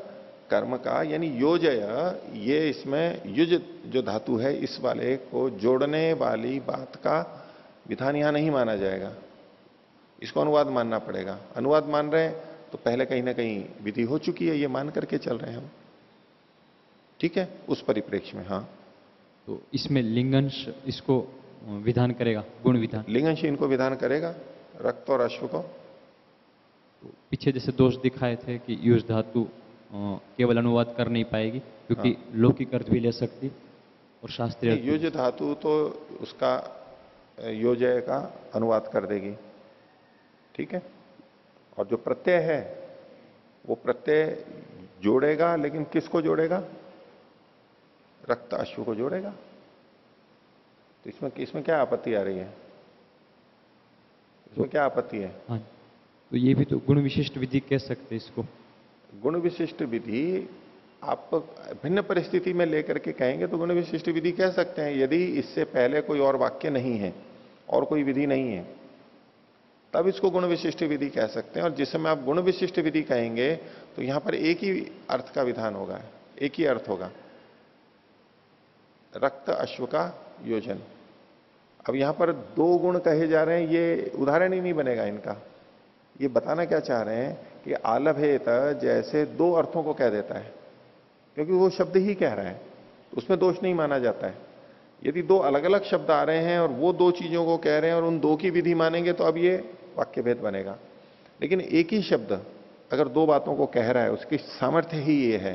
Speaker 1: कर्म का यानी योजय, ये इसमें युज जो धातु है इस वाले को जोड़ने वाली बात का विधान यहां नहीं माना जाएगा, इसको अनुवाद मानना पड़ेगा। अनुवाद मान रहे हैं तो पहले कहीं ना कहीं विधि हो चुकी है, ये मान करके चल रहे हैं हम, ठीक है, उस परिप्रेक्ष्य में। हाँ,
Speaker 6: तो इसमें लिंगंश इसको विधान करेगा, गुण विधान।
Speaker 1: लिंगंश इनको विधान करेगा, रक्त और अश्व को।
Speaker 6: तो पीछे जैसे दोष दिखाए थे कि युज धातु केवल अनुवाद कर नहीं पाएगी, क्योंकि
Speaker 1: हाँ।
Speaker 6: लौकिक अर्थ भी ले सकती और शास्त्रीय
Speaker 1: युज धातु तो उसका योजय का अनुवाद कर देगी, ठीक है। और जो प्रत्यय है वो प्रत्यय जोड़ेगा, लेकिन किसको जोड़ेगा? रक्त अश्व को जोड़ेगा। तो इसमें क्या आपत्ति आ रही है? इसमें क्या आपत्ति है?
Speaker 6: हाँ, तो ये भी तो गुण विशिष्ट विधि कह सकते हैं इसको।
Speaker 1: गुण विशिष्ट विधि आप भिन्न परिस्थिति में लेकर के कहेंगे तो गुण विशिष्ट विधि कह सकते हैं, यदि इससे पहले कोई और वाक्य नहीं है और कोई विधि नहीं है, तब इसको गुण विशिष्ट विधि कह सकते हैं। और जिस समय आप गुण विशिष्ट विधि कहेंगे तो यहां पर एक ही अर्थ का विधान होगा, एक ही अर्थ होगा, रक्त अश्व का योजन। अब यहां पर 2 गुण कहे जा रहे हैं, ये उदाहरण ही नहीं बनेगा इनका। ये बताना क्या चाह रहे हैं कि आलभेत जैसे 2 अर्थों को कह देता है, क्योंकि वो शब्द ही कह रहा है, उसमें दोष नहीं माना जाता है। यदि 2 अलग अलग शब्द आ रहे हैं और वो 2 चीजों को कह रहे हैं और उन 2 की विधि मानेंगे तो अब ये वाक्य भेद बनेगा। लेकिन एक ही शब्द अगर 2 बातों को कह रहा है, उसकी सामर्थ्य ही ये है,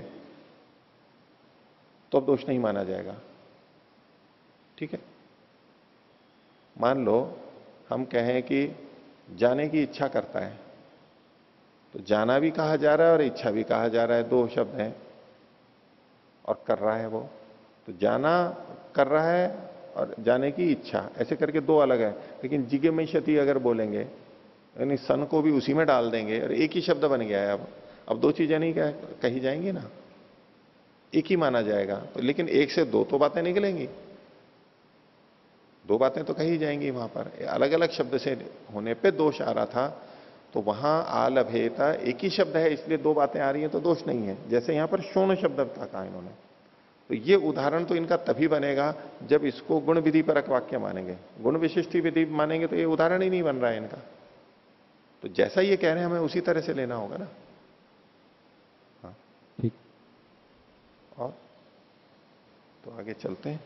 Speaker 1: तो अब दोष नहीं माना जाएगा, ठीक है। मान लो हम कहें कि जाने की इच्छा करता है, तो जाना भी कहा जा रहा है और इच्छा भी कहा जा रहा है, 2 शब्द हैं, और कर रहा है वो, तो जाना कर रहा है और जाने की इच्छा, ऐसे करके 2 अलग है। लेकिन जिज्ञासति अगर बोलेंगे, यानी सन को भी उसी में डाल देंगे और एक ही शब्द बन गया है। अब 2 चीजें नहीं कही जाएंगी ना, एक ही माना जाएगा। तो लेकिन 1 से 2 तो बातें निकलेंगी, 2 बातें तो कही जाएंगी। वहां पर अलग अलग शब्द से होने पे दोष आ रहा था, तो वहां आलभेता एक ही शब्द है, इसलिए 2 बातें आ रही हैं तो दोष नहीं है। जैसे यहां पर शोण शब्द कहा इन्होंने, तो ये उदाहरण तो इनका तभी बनेगा जब इसको गुण विधि परक वाक्य मानेंगे। गुण विशिष्ट विधि मानेंगे तो ये उदाहरण ही नहीं बन रहा है इनका। तो जैसा ये कह रहे हैं हमें उसी तरह से लेना होगा ना। हाँ,
Speaker 6: ठीक।
Speaker 1: और तो आगे चलते हैं।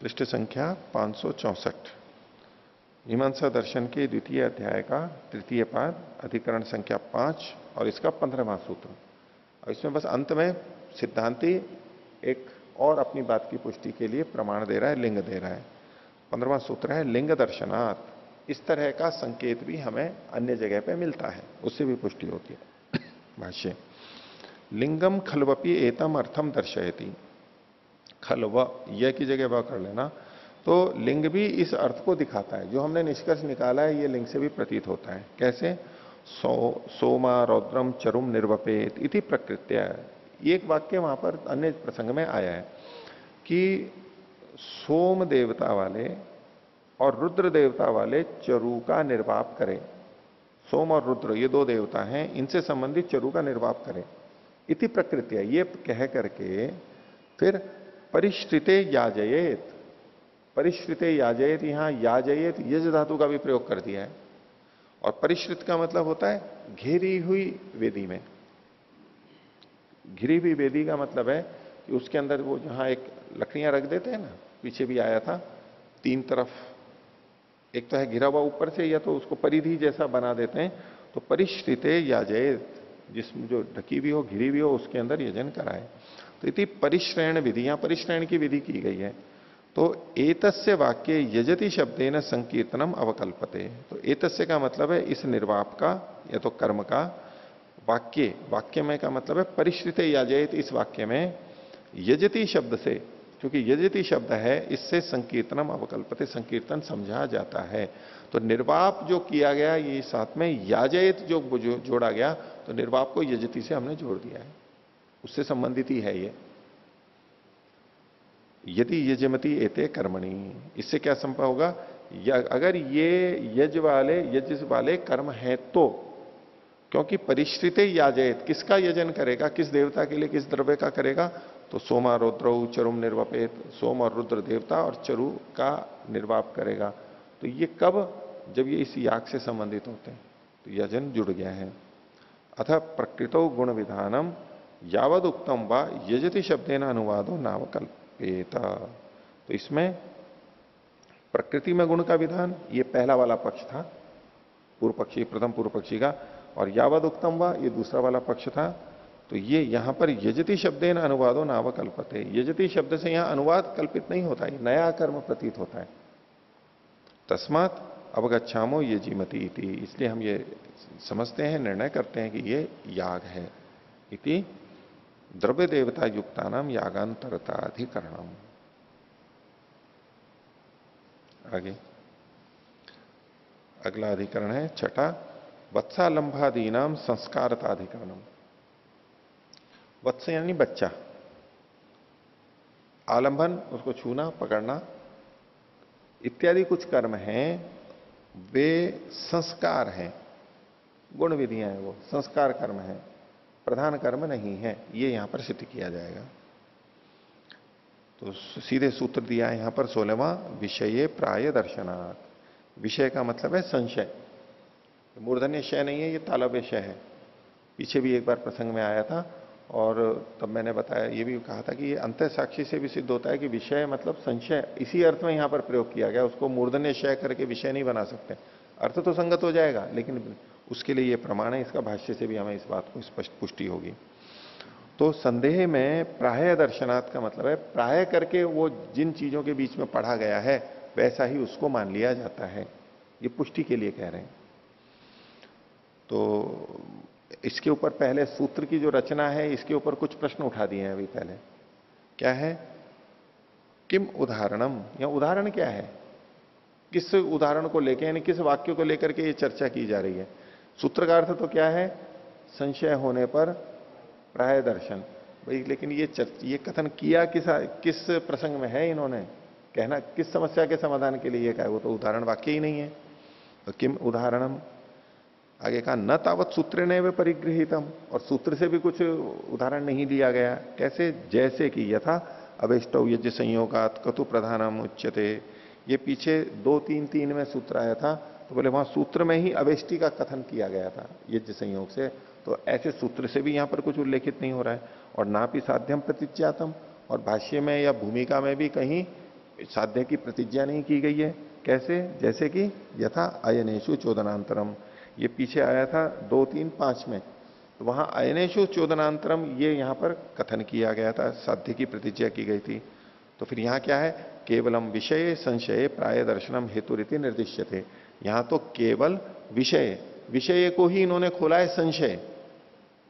Speaker 1: पृष्ठ संख्या 564, मीमांसा दर्शन के 2य अध्याय का 3य पाद, अधिकरण संख्या 5 और इसका 15वां सूत्र। और इसमें बस अंत में सिद्धांती एक और अपनी बात की पुष्टि के लिए प्रमाण दे रहा है, लिंग दे रहा है। 15वां सूत्र है लिंग दर्शनात्। इस तरह का संकेत भी हमें अन्य जगह पे मिलता है, उससे भी पुष्टि होती है। भाष्य, लिंगम खलवपि एतम अर्थम दर्शयति। खलव यह की जगह वह कर लेना, तो लिंग भी इस अर्थ को दिखाता है। जो हमने निष्कर्ष निकाला है ये लिंग से भी प्रतीत होता है। कैसे? सोमा रौद्रम चरुम निर्वपेत इति प्रकृत्या। एक वाक्य वहां पर अन्य प्रसंग में आया है कि सोम देवता वाले और रुद्र देवता वाले चरु का निर्वाप करें। सोम और रुद्र ये 2 देवता हैं, इनसे संबंधित चरु का निर्वाप करें। इति प्रकृत्या, ये कह करके फिर परिश्रिते याजयेत, परिश्रिते याजयत, यहां याजयत यज धातु का भी प्रयोग कर दिया है। और परिश्रित का मतलब होता है घेरी हुई वेदी में। घिरी हुई वेदी का मतलब है कि उसके अंदर वो जहां एक लकड़ियां रख देते हैं ना, पीछे भी आया था, तीन तरफ, एक तो है घिरा हुआ ऊपर से, या तो उसको परिधि जैसा बना देते हैं। तो परिश्रिते याजयत, जिसमें जो ढकी भी हो, घिरी भी हो, उसके अंदर यजन कराए। तो इति परिश्रयण विधि, यहां परिश्रयण की विधि की गई है। तो एतस्य वाक्य यजति शब्देन संकीर्तनम अवकल्पते। तो एतस्य का मतलब है इस निर्वाप का या तो कर्म का, वाक्य में का मतलब है परिश्रिते याजयत, इस वाक्य में यजति शब्द से, क्योंकि यजति शब्द है, इससे संकीर्तनम अवकल्पते, संकीर्तन समझा जाता है। तो निर्वाप जो किया गया, ये साथ में याजयत जो जोड़ा गया, तो निर्वाप को यजति से हमने जोड़ दिया है, उससे संबंधित ही है ये। यदि यजमति एते कर्मणि, इससे क्या संभव होगा, अगर ये यज वाले कर्म है तो, क्योंकि परिश्रिते याजयत, किसका यजन करेगा, किस देवता के लिए, किस द्रव्य का करेगा, तो सोमा रुद्रौ चरुम निर्वपेत, सोम और रुद्र देवता और चरु का निर्वाप करेगा। तो ये कब, जब ये इस याग से संबंधित होते हैं, तो यजन जुड़ गया है। अतः प्रकृतो गुण विधानम यावद उक्तम वा यजति शब्देन अनुवादो नावकल्पेता। तो इसमें प्रकृति में गुण का विधान, ये पहला वाला पक्ष था पूर्व पक्षी, प्रथम पूर्व पक्षी का, और यावद उक्तम वा ये दूसरा वाला पक्ष था। तो ये यहां पर यजति शब्देन अनुवादो नावकल्पते, यजति शब्द से यहां अनुवाद कल्पित नहीं होता है, नया कर्म प्रतीत होता है। तस्मात अवगच्छामो यजिमति इति, इसलिए हम ये समझते हैं, निर्णय करते हैं कि ये याग है। इति द्रव्य देवता युक्ता नाम यागांतरताधिकरणम। आगे अगला अधिकरण है छठा, वत्सालंभादीनाम संस्कारताधिकरणम। वत्स यानी बच्चा, आलंबन उसको छूना पकड़ना इत्यादि कुछ कर्म हैं, वे संस्कार हैं, गुण विधियां हैं, वो संस्कार कर्म है, प्रधान कर्म नहीं है, ये यहां पर सिद्ध किया जाएगा। तो सीधे सूत्र दिया है यहां पर 16वां, विषये प्राय दर्शनात्। विषय का मतलब है संशय, मूर्धन्य शय नहीं है, ये तालव्य शय है। पीछे भी एक बार प्रसंग में आया था, और तब मैंने बताया, ये भी कहा था कि ये अंतः साक्षी से भी सिद्ध होता है कि विषय मतलब संशय, इसी अर्थ में यहां पर प्रयोग किया गया। उसको मूर्धन्य शय करके विषय नहीं बना सकते, अर्थ तो संगत हो जाएगा, लेकिन उसके लिए ये प्रमाण है, इसका भाष्य से भी हमें इस बात को स्पष्ट पुष्टि होगी। तो संदेह में प्राय दर्शनात् का मतलब है प्राय करके वो जिन चीजों के बीच में पढ़ा गया है वैसा ही उसको मान लिया जाता है, ये पुष्टि के लिए कह रहे हैं। तो इसके ऊपर पहले सूत्र की जो रचना है, इसके ऊपर कुछ प्रश्न उठा दिए हैं अभी पहले। क्या है, किम उदाहरणम, या उदाहरण क्या है, किस उदाहरण को लेकर, यानी किस वाक्य को लेकर के ये चर्चा की जा रही है। सूत्र का अर्थ तो क्या है, संशय होने पर प्राय दर्शन। भाई लेकिन ये कथन किया किस प्रसंग में है, इन्होंने कहना किस समस्या के समाधान के लिए कहा, वो तो उदाहरण वाक्य ही नहीं है। तो किम उदाहरणम, आगे कहा न तावत सूत्र ने वे परिगृहितम, और सूत्र से भी कुछ उदाहरण नहीं दिया गया। कैसे, जैसे कि यथा अवेष्टौ यज्ञ संयोगात कतु प्रधानम उच्यते, ये पीछे 2-3 में सूत्र आया था, तो बोले वहां सूत्र में ही अवेष्टि का कथन किया गया था यज्ञ संयोग से, तो ऐसे सूत्र से भी यहां पर कुछ उल्लेखित नहीं हो रहा है। और ना भी साध्यम प्रतिज्ञातम, और भाष्य में या भूमिका में भी कहीं साध्य की प्रतिज्ञा नहीं की गई है। कैसे, जैसे कि यथा अयनेशु चोदनांतरम, ये पीछे आया था 2-3-5 में, तो वहां अयनेशु चोदनांतरम ये यहां पर कथन किया गया था, साध्य की प्रतिज्ञा की गई थी। तो फिर यहां क्या है, केवलम विषय संशय प्राय दर्शनम हेतु रीति निर्दिश्य थे। यहां तो केवल विषय को ही इन्होंने खोला है,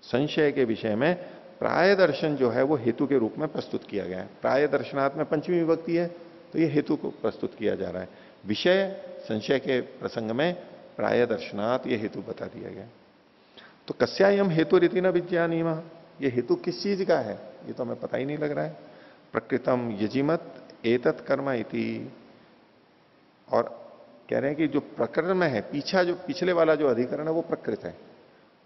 Speaker 1: संशय के विषय में प्राय दर्शन जो है वो हेतु के रूप में प्रस्तुत किया गया है। प्राय दर्शनात् में पंचमी विभक्ति है, तो ये हेतु को प्रस्तुत किया जा रहा है। विषय संशय के प्रसंग में प्राय दर्शनात् ये हेतु बता दिया गया। तो कस्यायम हेतु रीति न विज्ञानीमा, ये हेतु किस चीज का है, ये तो हमें पता ही नहीं लग रहा है। प्रकृतम यजिमत एतत् कर्म इति, और कह रहे हैं कि जो प्रकरण में है, पिछले वाला जो अधिकरण है वो प्रकृत है,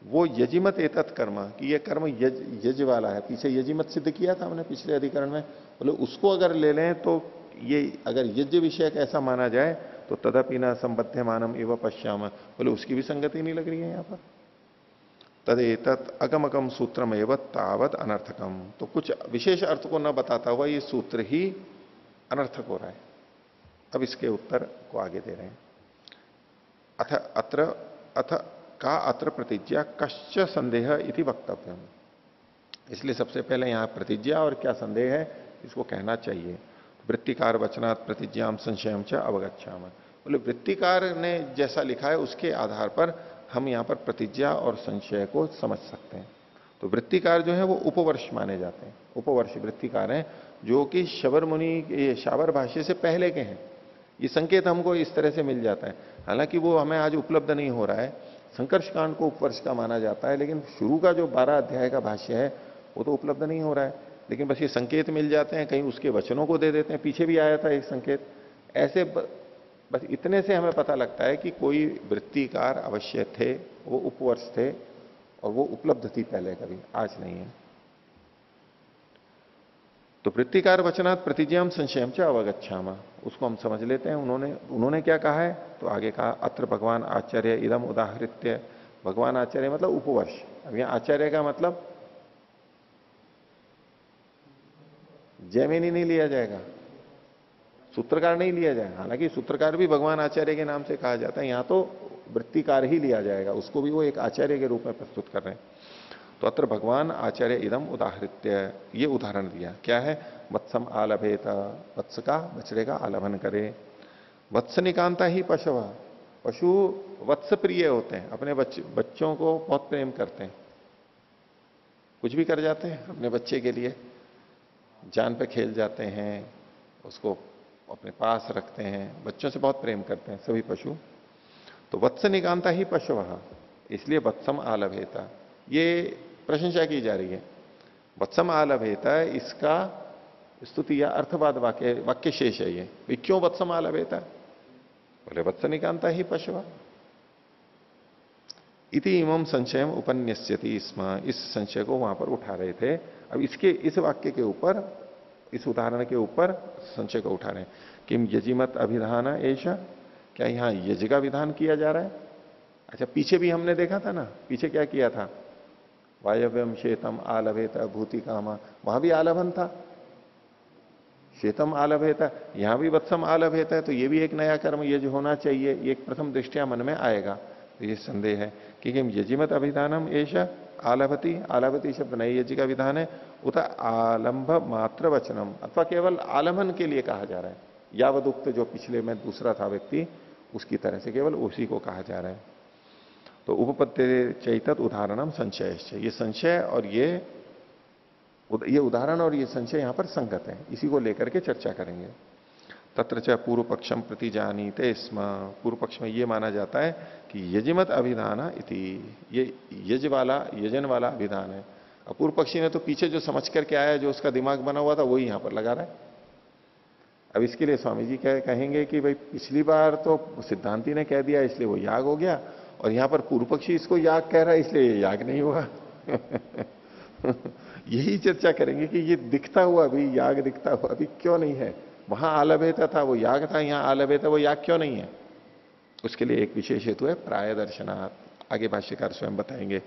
Speaker 1: वो यजिमत एतत् कर्म, कि ये कर्म यज वाला है। पीछे यजिमत सिद्ध किया था हमने पिछले अधिकरण में, बोले उसको अगर ले लें तो ये अगर यज्ञ विषय ऐसा माना जाए तो तदपि न संबध्यमानम एवं पश्याम, बोले उसकी भी संगति नहीं लग रही है यहां पर। तदेतत अगमकम सूत्रम एवं तावत अनर्थकम, तो कुछ विशेष अर्थ को न बताता हुआ ये सूत्र ही अनर्थक हो रहा है। अब इसके उत्तर को आगे दे रहे हैं। अथ का अत्र प्रतिज्ञा कश्च संदेह इति वक्तव्यम, इसलिए सबसे पहले यहां प्रतिज्ञा और क्या संदेह है इसको कहना चाहिए। वृत्तिकार वचनात् प्रतिज्ञाम संशयम च अवगच्छाम, बोले वृत्तिकार ने जैसा लिखा है उसके आधार पर हम यहां पर प्रतिज्ञा और संशय को समझ सकते हैं। तो वृत्तिकार जो है वो उपवर्ष माने जाते हैं, उपवर्ष वृत्तिकार हैं जो कि शबर मुनि ये शाबर भाष्य से पहले के हैं। ये संकेत हमको इस तरह से मिल जाता है, हालांकि वो हमें आज उपलब्ध नहीं हो रहा है। संकर्ष कांड को उपवर्ष का माना जाता है, लेकिन शुरू का जो 12 अध्याय का भाष्य है वो तो उपलब्ध नहीं हो रहा है। लेकिन बस ये संकेत मिल जाते हैं, कहीं उसके वचनों को दे देते हैं, पीछे भी आया था एक संकेत ऐसे, बस इतने से हमें पता लगता है कि कोई वृत्तिकार अवश्य थे, वो उपवर्ष थे और वो उपलब्ध थी पहले, कभी आज नहीं है। तो वृत्तिकार वचनात् प्रतिज्ञाम संशयम च अवगच्छामा, उसको हम समझ लेते हैं। उन्होंने क्या कहा है, तो आगे कहा अत्र भगवान आचार्य इदम उदाहृत्य, भगवान आचार्य मतलब उपवर्ष। अब यहां आचार्य का मतलब जैमिनी नहीं लिया जाएगा, सूत्रकार नहीं लिया जाएगा, हालांकि सूत्रकार भी भगवान आचार्य के नाम से कहा जाता है, यहां तो वृत्तिकार ही लिया जाएगा, उसको भी वो एक आचार्य के रूप में प्रस्तुत कर रहे हैं। तो अत्र भगवान आचार्य इदम उदाहृत्य, ये उदाहरण दिया क्या है, वत्सम आलभेत, वत्स का बछड़े का आलभन करे। वत्स निकांता ही पशु, पशु वत्स प्रिय होते हैं, अपने बच्चों को बहुत प्रेम करते हैं, कुछ भी कर जाते हैं अपने बच्चे के लिए, जान पे खेल जाते हैं, उसको अपने पास रखते हैं, बच्चों से बहुत प्रेम करते हैं सभी पशु। तो वत्स निकांता ही पशु, इसलिए वत्सम आलभेता, ये प्रशंसा की जा रही है। वत्सम आलभेता, इसका स्तुति या अर्थवाद वाक्य शेष है ये। क्यों वत्सम आलभेता, बोले वत्स निकांता ही पशु इति इमम संशयम उपन्यस्यति स्म, इस संशय को वहां पर उठा रहे थे। अब इसके इस वाक्य के ऊपर, इस उदाहरण के ऊपर संशय को उठा रहे हैं। किम यजिमत अभिधान ऐसा, क्या यहां यज का विधान किया जा रहा है? अच्छा, पीछे भी हमने देखा था ना, पीछे क्या किया था, वायव्यम शेतम आलभेत भूति कामा, वहां भी आलभन था, शेतम आलभेत, यहां भी वत्सम आलभेत है। तो ये भी एक नया कर्म यज होना चाहिए, ये एक प्रथम दृष्टिया मन में आएगा। तो ये संदेह है कि यजिमत अभिधानम ऐसा आलभती, आलभती शब्द नई यज्ञ का विधान है, उत आलंभ मात्र वचनम, अथवा केवल आलम्बन के लिए कहा जा रहा है, यावदुक्त जो पिछले में दूसरा था व्यक्ति, उसकी तरह से केवल उसी को कहा जा रहा है। तो उपपत्ति चैतत उदाहरणम संशय, ये संशय और ये उदाहरण और ये संशय यहां पर संगत है, इसी को लेकर के चर्चा करेंगे। तत्र च पूर्व पक्षम प्रति जानीते स्म, पूर्व पक्ष में ये माना जाता है कि यजिमत अभिधान इति, ये यजन वाला अभिधान है। और पूर्व पक्षी ने तो पीछे जो समझ करके आया, जो उसका दिमाग बना हुआ था, वही यहां पर लगा रहा है। अब इसके लिए स्वामी जी कहेंगे कि भाई पिछली बार तो सिद्धांति ने कह दिया इसलिए वो याग हो गया, और यहां पर पूर्व पक्षी इसको याग कह रहा है इसलिए ये याग नहीं हुआ। यही चर्चा करेंगे कि ये दिखता हुआ अभी याग दिखता हुआ अभी क्यों नहीं है, वहां आलभेता था वो याग था, यहां आलभेता वो याग क्यों नहीं है। उसके लिए एक विशेष हेतु है प्राय दर्शनात्, आगे भाष्यकार स्वयं बताएंगे।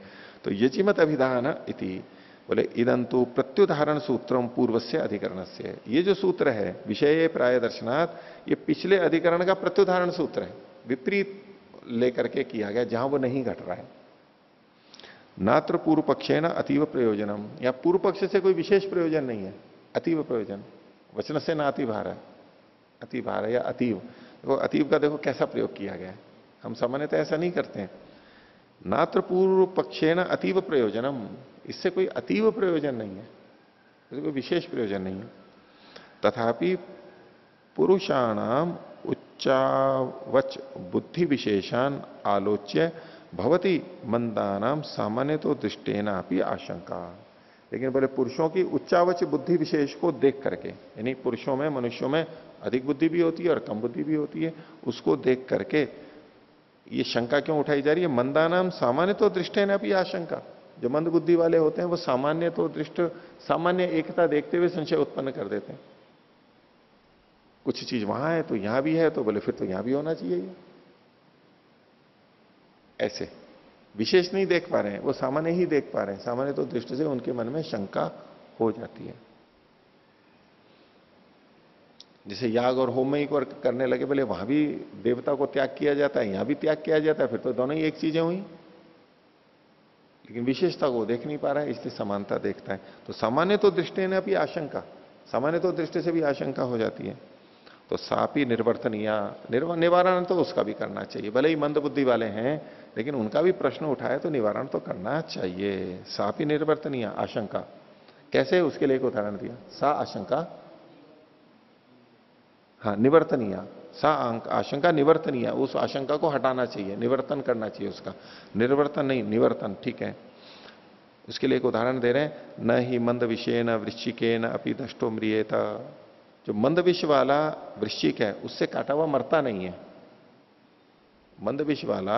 Speaker 1: तो यजिमत अभिधान इति, बोले इदंतु प्रत्युदाहरण सूत्रम पूर्व से अधिकरण से, ये जो सूत्र है विषय प्राय दर्शनात्, ये पिछले अधिकरण का प्रत्युदाहरण सूत्र है, विपरीत लेकर के किया गया जहां वो नहीं घट रहा है। नात्र पूर्व पक्षेण अतीव प्रयोजनम, या पूर्व पक्ष से कोई विशेष प्रयोजन नहीं है, अतीव प्रयोजन, वचन से ना अतिभार है, अतिभार है या अतीव। देखो अतीव का देखो कैसा प्रयोग किया गया है, हम सामान्यतः ऐसा नहीं करते हैं। नात्र पूर्व पक्षेण अतीव प्रयोजनम, इससे कोई अतीव प्रयोजन नहीं है, इससे कोई विशेष प्रयोजन नहीं है। तथापि पुरुषाणाम उच्चावच बुद्धि विशेषान आलोच्य भवती मंदानाम सामान्य तो दृष्टेना भी आशंका, लेकिन बोले पुरुषों की उच्चावच बुद्धि विशेष को देख करके, यानी पुरुषों में मनुष्यों में अधिक बुद्धि भी होती है और कम बुद्धि भी होती है, उसको देख करके ये शंका क्यों उठाई जा रही है। मंदानाम सामान्य तो दृष्टेना भी आशंका, जो मंद बुद्धि वाले होते हैं वो सामान्य तो दृष्ट, सामान्य एकता देखते हुए संशय उत्पन्न कर देते हैं। कुछ चीज वहां है तो यहां भी है, तो बोले फिर तो यहां भी होना चाहिए ये। ऐसे विशेष नहीं देख पा रहे हैं, वो सामान्य ही देख पा रहे हैं। सामान्य तो दृष्टि से उनके मन में शंका हो जाती है। जैसे याग और होम में एक बार करने लगे, बोले वहां भी देवता को त्याग किया जाता है, यहां भी त्याग किया जाता है, फिर तो दोनों ही एक चीजें हुई। लेकिन विशेषता को देख नहीं पा रहा है, इसलिए समानता देखता है। तो सामान्य तो दृष्टि ने भी आशंका, सामान्य तो दृष्टि से भी आशंका हो जाती है। तो सापी निर्वर्तनीय, निवारण तो उसका भी करना चाहिए। भले ही मंद बुद्धि वाले हैं, लेकिन उनका भी प्रश्न उठाए तो निवारण तो करना चाहिए। सापी निर्वर्तनीय आशंका कैसे, उसके लिए एक उदाहरण दिया। सा आशंका, हाँ निवर्तनीय, सा आशंका निवर्तनीय, उस आशंका को हटाना चाहिए, निवर्तन करना चाहिए उसका। निर्वर्तन नहीं, निवर्तन, ठीक है। उसके लिए एक उदाहरण दे रहे हैं, न ही मंद विषय न वृश्चिके न अपि दष्टो म्रियेत। जो मंद विष वाला वृश्चिक है, उससे काटा हुआ मरता नहीं है। मंद विष वाला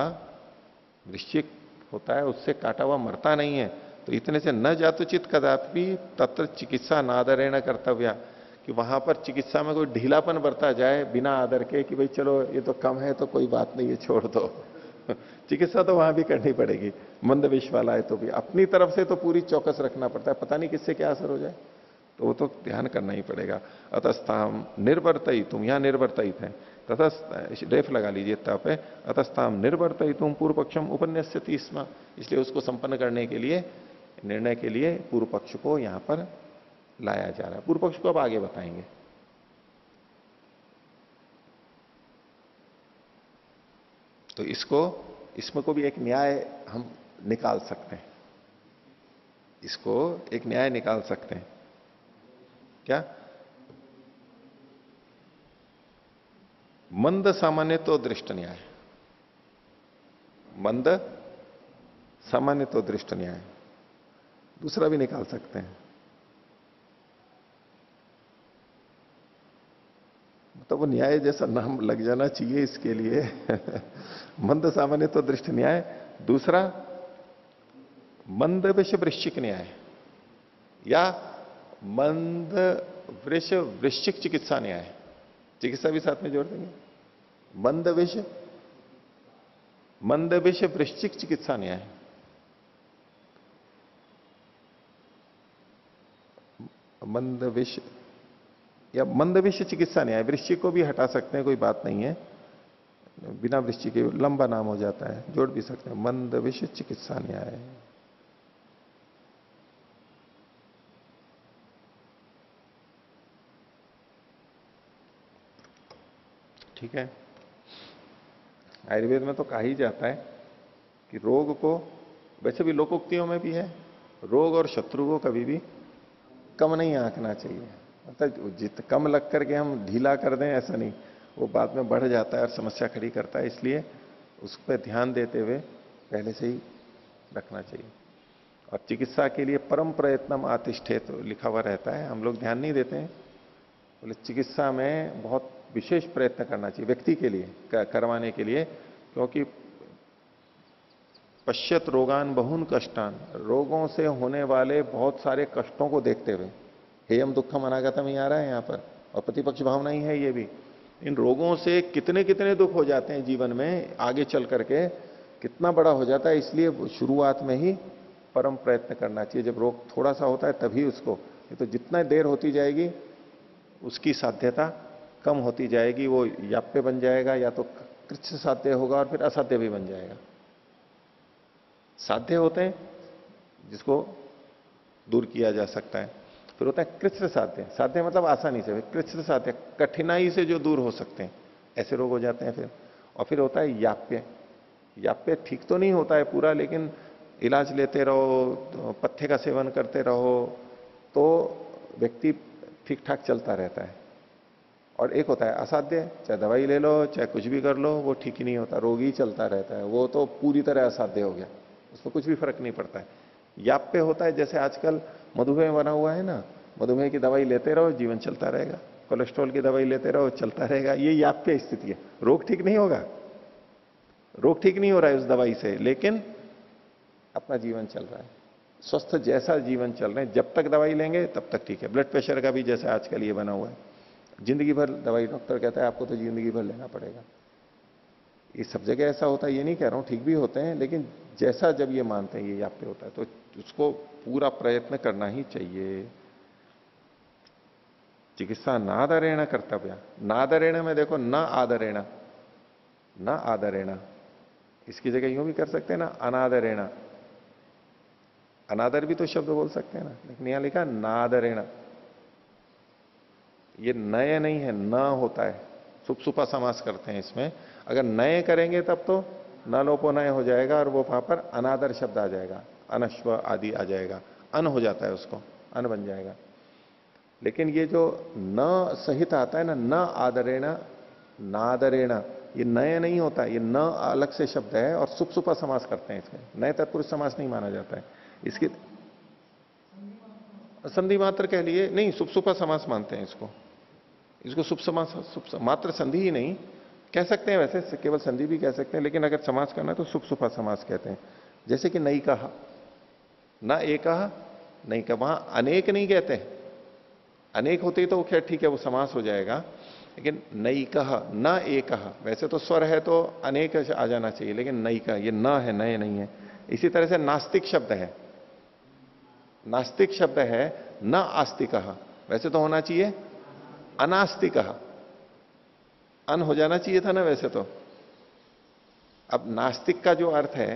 Speaker 1: वृश्चिक होता है, उससे काटा हुआ मरता नहीं है। तो इतने से न जातुचित कदापि तत्र चिकित्सा नादरेण कर्तव्या, कि वहां पर चिकित्सा में कोई ढीलापन बरता जाए बिना आदर के, कि भाई चलो ये तो कम है तो कोई बात नहीं है, छोड़ दो। चिकित्सा तो वहां भी करनी पड़ेगी। मंद विष वाला है तो भी अपनी तरफ से तो पूरी चौकस रखना पड़ता है, पता नहीं किससे क्या असर हो जाए, तो वो तो ध्यान करना ही पड़ेगा। अतस्ताम निर्वर्तई तुम, यहां निर्वर्तित है, तथा रेफ लगा लीजिए तप है। अतस्ताम निर्वर्तई तुम पूर्व पक्षम उपन्यास्यति स्म, इसलिए उसको संपन्न करने के लिए, निर्णय के लिए पूर्व पक्ष को यहां पर लाया जा रहा है। पूर्व पक्ष को अब आगे बताएंगे। तो इसमें को भी एक न्याय हम निकाल सकते हैं, इसको एक न्याय निकाल सकते हैं। क्या? मंद सामान्य तो दृष्ट न्याय, मंद सामान्य तो दृष्ट न्याय, दूसरा भी निकाल सकते हैं। तो वो न्याय जैसा नाम लग जाना चाहिए इसके लिए। मंद सामान्य तो दृष्ट न्याय, दूसरा मंद विष वृश्चिक न्याय, या मंद वृष वृश्चिक चिकित्सा न्याय, चिकित्सा भी साथ में जोड़ देंगे। मंद विष वृश्चिक चिकित्सा न्याय, मंद विष या मंद विष चिकित्सा न्याय। वृश्चिक को भी हटा सकते हैं, कोई बात नहीं है, बिना वृश्चिक के लंबा नाम हो जाता है, जोड़ भी सकते हैं। मंद विष चिकित्सा न्याय, ठीक है। आयुर्वेद में तो कहा ही जाता है कि रोग को, वैसे भी लोकोक्तियों में भी है, रोग और शत्रु को कभी भी कम नहीं आंकना चाहिए। मतलब जित कम लग करके हम ढीला कर दें ऐसा नहीं, वो बाद में बढ़ जाता है और समस्या खड़ी करता है। इसलिए उस पर ध्यान देते हुए पहले से ही रखना चाहिए। और चिकित्सा के लिए परम प्रयत्नम आतिष्ठेत लिखा हुआ रहता है, हम लोग ध्यान नहीं देते हैं। बोले चिकित्सा में बहुत विशेष प्रयत्न करना चाहिए व्यक्ति के लिए, करवाने के लिए, क्योंकि पश्यत रोगान बहुन कष्टान, रोगों से होने वाले बहुत सारे कष्टों को देखते हुए, हेयम दुखम अनागतम ही आ रहा है यहां पर, और प्रतिपक्ष भावना ही है ये भी। इन रोगों से कितने कितने दुख हो जाते हैं जीवन में, आगे चल करके कितना बड़ा हो जाता है। इसलिए शुरुआत में ही परम प्रयत्न करना चाहिए। जब रोग थोड़ा सा होता है तभी उसको, तो जितना देर होती जाएगी उसकी साध्यता कम होती जाएगी, वो याप्य बन जाएगा, या तो कृच्छ साध्य होगा और फिर असाध्य भी बन जाएगा। साध्य होते हैं जिसको दूर किया जा सकता है, फिर होता है कृच्छ साध्य, साध्य मतलब आसानी से, कृच्छ साध्य कठिनाई से जो दूर हो सकते हैं, ऐसे रोग हो जाते हैं फिर। और फिर होता है याप्य, याप्य ठीक तो नहीं होता है पूरा, लेकिन इलाज लेते रहो, पथ्य का सेवन करते रहो तो व्यक्ति ठीक ठाक चलता रहता है। और एक होता है असाध्य, चाहे दवाई ले लो चाहे कुछ भी कर लो, वो ठीक ही नहीं होता, रोग ही चलता रहता है, वो तो पूरी तरह असाध्य हो गया, उसमें कुछ भी फर्क नहीं पड़ता है। याप्य होता है जैसे आजकल मधुमेह बना हुआ है ना, मधुमेह की दवाई लेते रहो जीवन चलता रहेगा, कोलेस्ट्रॉल की दवाई लेते रहो चलता रहेगा, ये याप्य स्थिति है। रोग ठीक नहीं होगा, रोग ठीक नहीं हो रहा है उस दवाई से, लेकिन अपना जीवन चल रहा है, स्वस्थ जैसा जीवन चल रहे हैं। जब तक दवाई लेंगे तब तक ठीक है। ब्लड प्रेशर का भी जैसे आजकल ये बना हुआ है, जिंदगी भर दवाई, डॉक्टर कहता है आपको तो जिंदगी भर लेना पड़ेगा। ये सब जगह ऐसा होता है ये नहीं कह रहा हूं, ठीक भी होते हैं, लेकिन जैसा जब ये मानते हैं ये आप पे होता है तो उसको पूरा प्रयत्न करना ही चाहिए। चिकित्सा नादरेण कर्तव्य, नादरेण में देखो न आदरेण, न आदरेण, इसकी जगह यूं भी कर सकते हैं ना अनादरेण, अनादर भी तो शब्द बोल सकते हैं ना, लेकिन यहां लिखा नादरेण, ये नय नहीं है, न होता है, सुपसुपा समास करते हैं इसमें। अगर नए करेंगे तब तो न लोपो नय हो जाएगा और वो वहां पर अनादर शब्द आ जाएगा, अनश्व आदि आ जाएगा, अन हो जाता है उसको, अन बन जाएगा। लेकिन ये जो न सहित आता है ना, न आदरेण नादरेण, ये नए नहीं होता, ये न अलग से शब्द है और सुपसुपा समास करते हैं इसमें, नए तत्पुरुष समास नहीं माना जाता है। इसकी संधि मात्र कह लिए, नहीं सुपसुपा समास मानते हैं इसको, इसको सुप समास, मात्र संधि ही नहीं कह सकते हैं, वैसे केवल संधि भी कह सकते हैं, लेकिन अगर समास करना है तो सुपसुपा समास कहते हैं। जैसे कि नहीं कहा, ना एक कहा, नहीं कहा, वहां अनेक नहीं कहते, अनेक होते तो खैर ठीक है वो समास हो जाएगा, लेकिन नई कहा, न एक कहा, वैसे तो स्वर है तो अनेक आ जाना चाहिए, लेकिन नई कहा, ये न है, नए नहीं है। इसी तरह से नास्तिक शब्द है, नास्तिक शब्द है न आस्तिक, वैसे तो होना चाहिए अनास्तिक, अन हो जाना चाहिए था ना वैसे तो। अब नास्तिक का जो अर्थ है,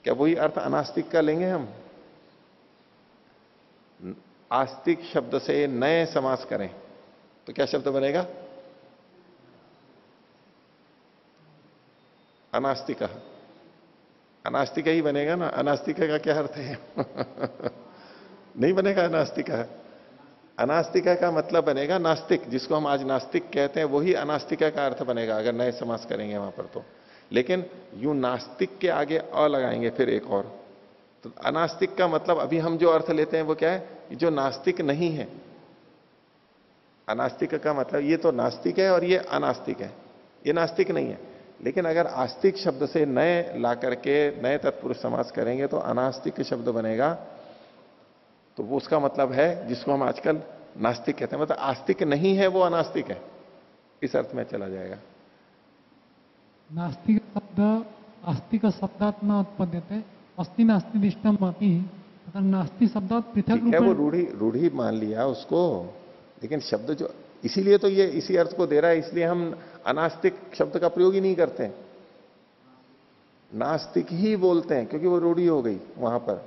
Speaker 1: क्या वही अर्थ अनास्तिक का लेंगे हम? आस्तिक शब्द से नए समास करें तो क्या शब्द बनेगा? अनास्तिक, अनास्तिक ही बनेगा ना। अनास्तिक का क्या अर्थ है? नहीं बनेगा अनास्तिक। अनास्तिका का मतलब बनेगा नास्तिक, जिसको हम आज नास्तिक कहते हैं वही अनास्तिका का अर्थ बनेगा अगर नए समास करेंगे वहां पर तो। लेकिन यूं नास्तिक के आगे अ लगाएंगे फिर एक और, तो अनास्तिक का मतलब अभी हम जो अर्थ लेते हैं वो क्या है? जो नास्तिक नहीं है। अनास्तिक का मतलब ये तो नास्तिक है और ये अनास्तिक है, ये नास्तिक नहीं है। लेकिन अगर आस्तिक शब्द से नए ला करके नए तत्पुरुष समास करेंगे तो अनास्तिक शब्द बनेगा। तो वो उसका मतलब है जिसको हम आजकल नास्तिक कहते हैं, मतलब आस्तिक नहीं है वो अनास्तिक है, इस अर्थ में चला जाएगा।
Speaker 3: नास्तिक शब्द आस्तिक शब्दात् न उत्पद्यते, अस्ति नास्ति दिष्टम अपि, अगर नास्ति शब्दात् पृथक रूप
Speaker 1: वो रूढ़ी मान लिया उसको, लेकिन शब्द जो, इसीलिए तो ये इसी अर्थ को दे रहा है, इसलिए हम अनास्तिक शब्द का प्रयोग ही नहीं करते, नास्तिक ही बोलते हैं, क्योंकि वो रूढ़ी हो गई वहां पर।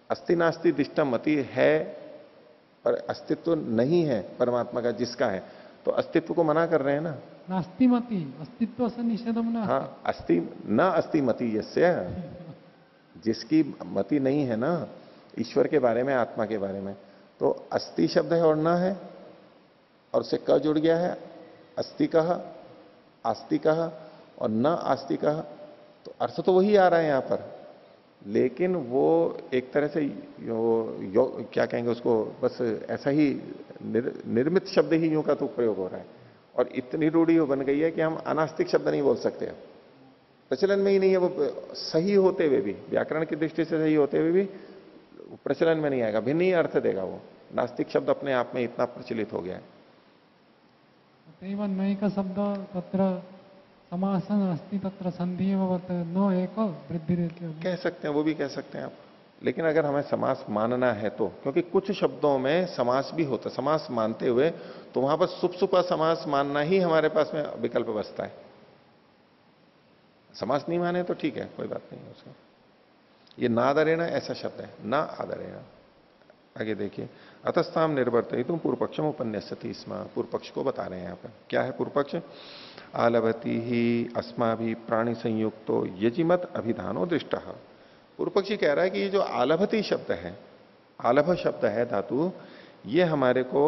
Speaker 1: अस्ति नास्ति दिष्टम मति है पर अस्तित्व नहीं है परमात्मा का जिसका है, तो अस्तित्व को मना कर रहे हैं ना।
Speaker 3: नास्ति मति अस्तित्व से निषेधम ना।
Speaker 1: हाँ, अस्ति न अस्ति मति यस्य, जिसकी मति नहीं है ना ईश्वर के बारे में, आत्मा के बारे में, तो अस्ति शब्द है और न है और उससे क जुड़ गया है, अस्तिकः आस्तिकः और न आस्तिकः, तो अर्थ तो वही आ रहा है यहां पर। लेकिन वो एक तरह से क्या कहेंगे उसको, बस ऐसा ही निर्मित शब्द ही यूं का तो प्रयोग हो रहा है, और इतनी रूढ़ी बन गई है कि हम अनास्तिक शब्द नहीं बोल सकते, प्रचलन में ही नहीं है वो, सही होते हुए भी, व्याकरण की दृष्टि से सही होते हुए भी प्रचलन में नहीं आएगा, भिन्न ही अर्थ देगा वो। नास्तिक शब्द अपने आप में इतना प्रचलित हो गया है।
Speaker 3: नई का शब्द तत्र समासन अस्ति तत्र संधि न एक वृद्धि
Speaker 1: कह सकते हैं, वो भी कह सकते हैं आप। लेकिन अगर हमें समास मानना है तो, क्योंकि कुछ शब्दों में समास भी होता है, समास मानते हुए तो वहां पर सुपसुपा समास मानना ही हमारे पास में विकल्प बचता है। समास नहीं माने तो ठीक है, कोई बात नहीं है उसका। ये नादरेण ऐसा शब्द है, ना आदरेण। आगे देखिए, अतस्ताम निर्वर्तित तुम पूर्व पक्षम उपन्यासति, इसमें पूर्व पक्ष को बता रहे हैं यहाँ पर। क्या है पूर्व पक्ष? आलभती ही अस्मा भी प्राणी संयुक्तो यजिमत अभिधानो दृष्ट। पूर्व पक्षी कह रहा है कि ये जो आलभती शब्द है, आलभ शब्द है धातु, ये हमारे को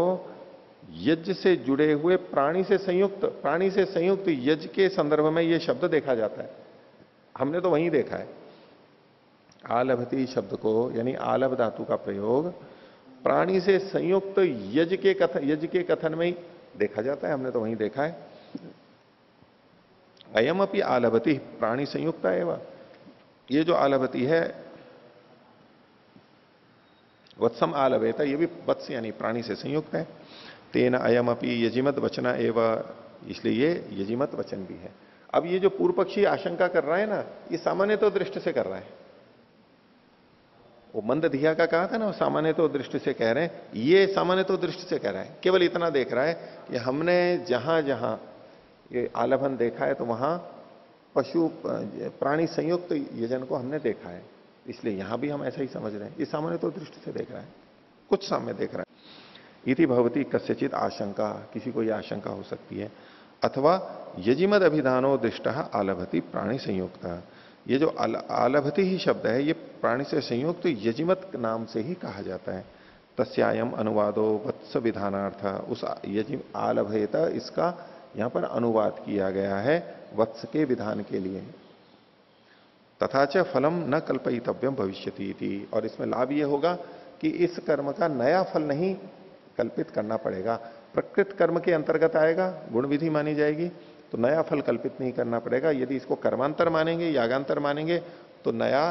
Speaker 1: यज्ञ से जुड़े हुए प्राणी से संयुक्त यज्ञ के संदर्भ में ये शब्द देखा जाता है। हमने तो वहीं देखा है आलभती शब्द को, यानी आलभ धातु का प्रयोग प्राणी से संयुक्त यज्ञ के कथन में ही देखा जाता है, हमने तो वहीं देखा है। अयम अपि आलभती प्राणी संयुक्त एवं, ये जो आलभती है वत्सम आलभेता, ये भी वत्स यानी प्राणी से संयुक्त है। तेन अयम अपि यजिमत वचना एवं, इसलिए ये यजिमत वचन भी है। अब ये जो पूर्व पक्षी आशंका कर रहा है ना, ये सामान्य तो दृष्टि से कर रहा है। वो मंद धिया का कहा था ना, वो सामान्य तो दृष्टि से कह रहे हैं, ये सामान्य तो दृष्टि से कह रहा है। केवल इतना देख रहा है कि हमने जहां जहां ये आलभन देखा है तो वहां पशु प्राणी संयुक्त यजन को हमने देखा है, इसलिए यहां भी हम ऐसा ही समझ रहे हैं। ये सामान्य तो दृष्टि से देख रहा है, कुछ सामने देख रहा है। इति भवती कस्यचित आशंका, किसी को यह आशंका हो सकती है। अथवा यजिमद अभिधानो दृष्ट आलभति प्राणी संयुक्त, ये जो आलभति ही शब्द है ये प्राणी से संयुक्त यजिमत नाम से ही कहा जाता है। तस्यायम अनुवादो वत्स विधानार्थ, उस यजिम आलभेत, इसका यहां पर अनुवाद किया गया है वत्स के विधान के लिए। तथा च फलम न कल्पयितव्यम भविष्यति इति, और इसमें लाभ यह होगा कि इस कर्म का नया फल नहीं कल्पित करना पड़ेगा। प्रकृत कर्म के अंतर्गत आएगा, गुण विधि मानी जाएगी, तो नया फल कल्पित नहीं करना पड़ेगा। यदि इसको कर्मांतर मानेंगे, यागांतर मानेंगे, तो नया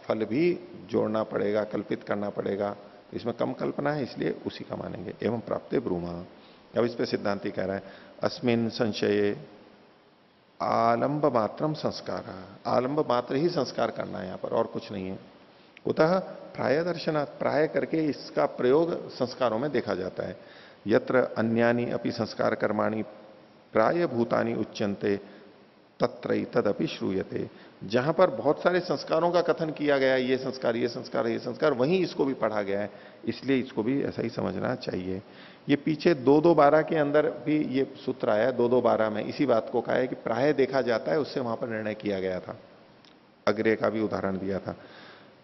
Speaker 1: फल भी जोड़ना पड़ेगा, कल्पित करना पड़ेगा। तो इसमें कम कल्पना है, इसलिए उसी का मानेंगे। एवं प्राप्ते ब्रूमा, अब इस पे सिद्धांति कह रहा है अस्मिन संशये आलंब मात्रम संस्कार, आलंब मात्र ही संस्कार करना है यहां पर, और कुछ नहीं है। कुतः प्राय दर्शनात्, प्राय करके इसका प्रयोग संस्कारों में देखा जाता है। यत्र अन्यानि अपि संस्कार कर्माणि प्राय भूतानि उच्यन्ते तत्र तदपि श्रूयते, जहां पर बहुत सारे संस्कारों का कथन किया गया है, ये संस्कार ये संस्कार ये संस्कार, वहीं इसको भी पढ़ा गया है, इसलिए इसको भी ऐसा ही समझना चाहिए। ये पीछे 2-2-12 के अंदर भी ये सूत्र आया है, 2-2-12 में इसी बात को कहा है कि प्राय देखा जाता है, उससे वहां पर निर्णय किया गया था। अग्रे का भी उदाहरण दिया था।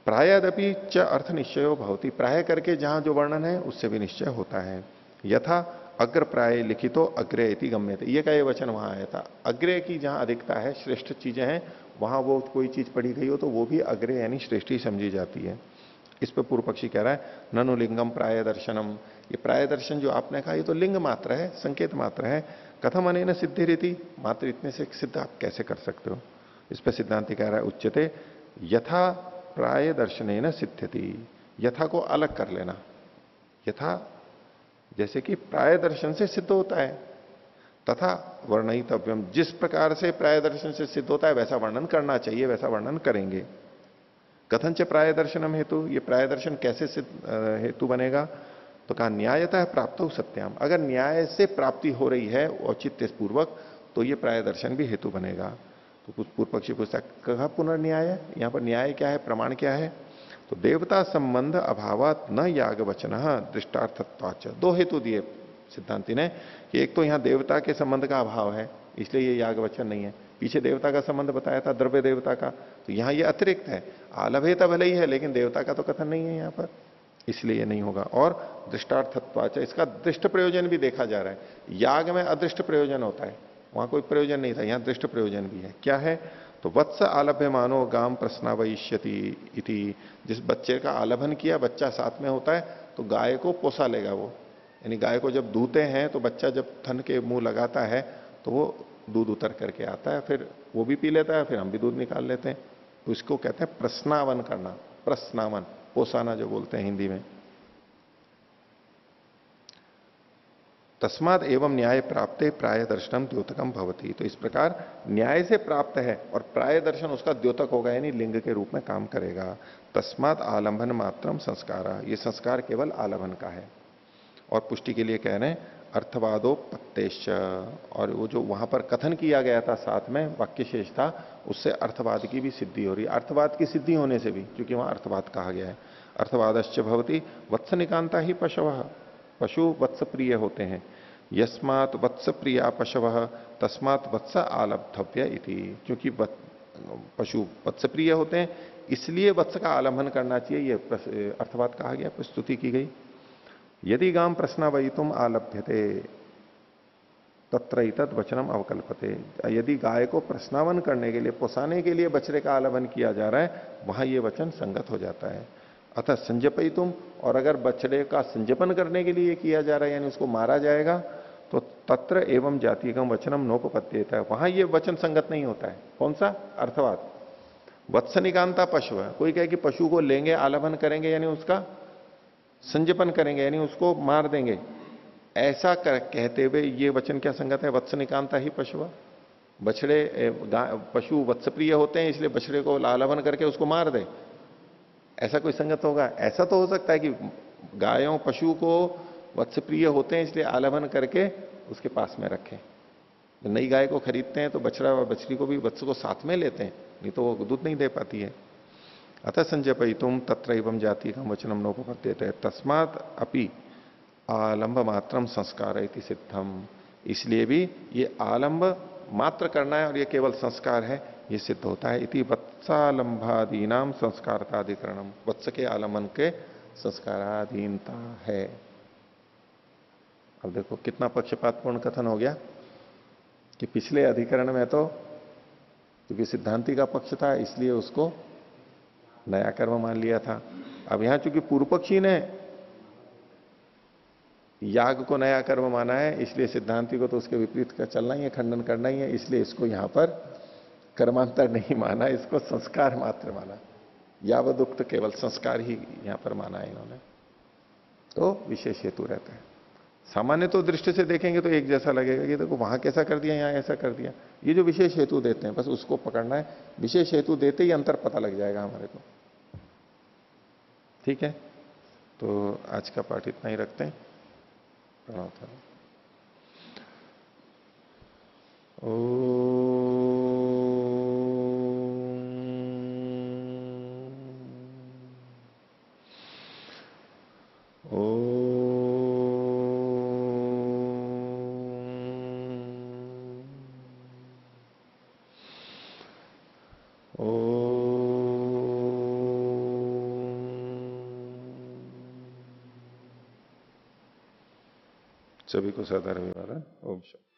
Speaker 1: प्रायदपि च अर्थ निश्चयो भवति, प्राय करके जहां जो वर्णन है उससे भी निश्चय होता है। यथा अग्र प्राय लिखितो अग्रे इति गम्यते, ये का ये वचन वहां आया था। अग्रे की जहां अधिकता है, श्रेष्ठ चीजें हैं, वहां वो कोई चीज पढ़ी गई हो तो वो भी अग्रे यानी श्रेष्ठ ही समझी जाती है। इस पर पूर्व पक्षी कह रहा है ननु लिंगम प्राय दर्शनम, ये प्राय दर्शन जो आपने कहा ये तो लिंग मात्र है, संकेत मात्र है। कथम अनेन सिद्धि रीति, मात्र इतने से सिद्ध आप कैसे कर सकते हो। इस पर सिद्धांति कह रहा है उच्यते यथा प्राय दर्शनेन सिद्ध्यति, यथा को अलग कर लेना, यथा जैसे कि प्राय दर्शन से सिद्ध होता है, तथा वर्णयितव्यम, जिस प्रकार से प्राय दर्शन से सिद्ध होता है वैसा वर्णन करना चाहिए, वैसा वर्णन करेंगे। कथन च प्राय दर्शनम हेतु, ये प्राय दर्शन कैसे सिद्ध हेतु बनेगा, तो कहा न्यायतः प्राप्त हो सत्याम, अगर न्याय से प्राप्ति हो रही है औचित्य पूर्वक तो ये प्राय दर्शन भी हेतु बनेगा। तो पूर्व पक्षी पूछता कहा पुनर्न्याय, यहां पर न्याय क्या है, प्रमाण क्या है, तो देवता संबंध अभावात न याग वचन दृष्टार्थत्वाच, दो हेतु दिए सिद्धांति ने कि एक तो यहां देवता के संबंध का अभाव है इसलिए ये याग वचन नहीं है, पीछे देवता का संबंध बताया था द्रव्य देवता का, तो यहां ये अतिरिक्त है। आलभेता भले ही है लेकिन देवता का तो कथन नहीं है यहां पर, इसलिए ये नहीं होगा। और दृष्टार्थत्वाच, इसका दृष्ट प्रयोजन भी देखा जा रहा है। याग में अदृष्ट प्रयोजन होता है, वहां कोई प्रयोजन नहीं था, यहां दृष्ट प्रयोजन भी है। क्या है, तो वत्स आलभ्य मानो गाम प्रश्नावयिष्यति इति, जिस बच्चे का आलभन किया, बच्चा साथ में होता है तो गाय को पोसा लेगा वो, यानी गाय को जब दूते हैं तो बच्चा जब थन के मुंह लगाता है तो वो दूध उतर करके आता है, फिर वो भी पी लेता है, फिर हम भी दूध निकाल लेते हैं। तो इसको कहते हैं प्रश्नावन करना, प्रश्नावन, पोसाना जो बोलते हैं हिंदी में। तस्माद एवं न्याय प्राप्ते प्राय दर्शनम द्योतकम भवती, तो इस प्रकार न्याय से प्राप्त है और प्राय दर्शन उसका द्योतक होगा यानी लिंग के रूप में काम करेगा। तस्माद आलंबन मात्रम संस्कार, ये संस्कार केवल आलंबन का है। और पुष्टि के लिए कह रहे हैं अर्थवादोपत्तेश्च, और वो जो वहां पर कथन किया गया था साथ में वाक्य शेष था, उससे अर्थवाद की भी सिद्धि हो रही है। अर्थवाद की सिद्धि होने से भी, क्योंकि वहां अर्थवाद कहा गया है। अर्थवादश्च भवती वत्स निकांता ही पशवः, पशु वत्स प्रिय होते हैं। यस्मात् वत्स प्रिया पशवः तस्मात् वत्स आलब्धव्य इति, क्योंकि पशु वत्स प्रिय होते हैं इसलिए वत्स का आलंबन करना चाहिए, ये अर्थवाद कहा गया, प्रस्तुति की गई। यदि गाम प्रश्नावयितुम आलभ्यते तत्र वचनम अवकल्पते, यदि गाय को प्रश्नावन करने के लिए, पोसाने के लिए बछड़े का आलंबन किया जा रहा है, वहां ये वचन संगत हो जाता है। अतः संजपयितुम, और अगर बछड़े का संजपन करने के लिए किया जा रहा है यानी उसको मारा जाएगा, तो तत्र एवं जातिगम वचनम नोपपत्त्येत, वहां ये वचन संगत नहीं होता है। कौन सा, अर्थवाद। वत्स निकांता पशु है, कोई कहे कि पशु को लेंगे, आलंबन करेंगे यानी उसका संजपन करेंगे यानी उसको मार देंगे, ऐसा कहते हुए ये वचन क्या संगत है? वत्स निकांता ही पशुआ। बछड़े पशु वत्सप्रिय होते हैं, इसलिए बछड़े को आलावन करके उसको मार दे, ऐसा कोई संगत होगा? ऐसा तो हो सकता है कि गायों पशु को वत्सप्रिय होते हैं इसलिए आलावन करके उसके पास में रखें। नई गाय को खरीदते हैं तो बछड़ा और बछड़ी को भी वत्स को साथ में लेते हैं, नहीं तो वो दूध नहीं दे पाती है। अतः संजय तुम तत्र एवं जाति का वचनम नोपपद्यते तस्मात अपि आलंब मात्रम संस्कार इति सिद्धम। इसलिए भी ये आलंब मात्र करना है और ये केवल संस्कार है, ये सिद्ध होता है। इति वत्सालंबादीनाम संस्कारताधिकरणम, वत्स के आलम्बन के संस्काराधीनता है। अब देखो कितना पक्षपातपूर्ण कथन हो गया कि पिछले अधिकरण में तो क्योंकि सिद्धांति का पक्ष था इसलिए उसको नया कर्म मान लिया था। अब यहां चूंकि पूर्व पक्षी ने याग को नया कर्म माना है, इसलिए सिद्धांति को तो उसके विपरीत का चलना ही है, खंडन करना ही है, इसलिए इसको यहां पर कर्मांतर नहीं माना, इसको संस्कार मात्र माना। यावदुक्त केवल संस्कार ही यहां पर माना है इन्होंने, तो विशेष हेतु रहता है। सामान्य तो दृष्टि से देखेंगे तो एक जैसा लगेगा कि देखो वहां कैसा कर दिया, यहां ऐसा कर दिया। ये जो विशेष हेतु देते हैं बस उसको पकड़ना है, विशेष हेतु देते ही अंतर पता लग जाएगा हमारे को। ठीक है, तो आज का पाठ इतना ही रखते हैं। प्रणव था। सभी को सदा रविवार। ओम शांति।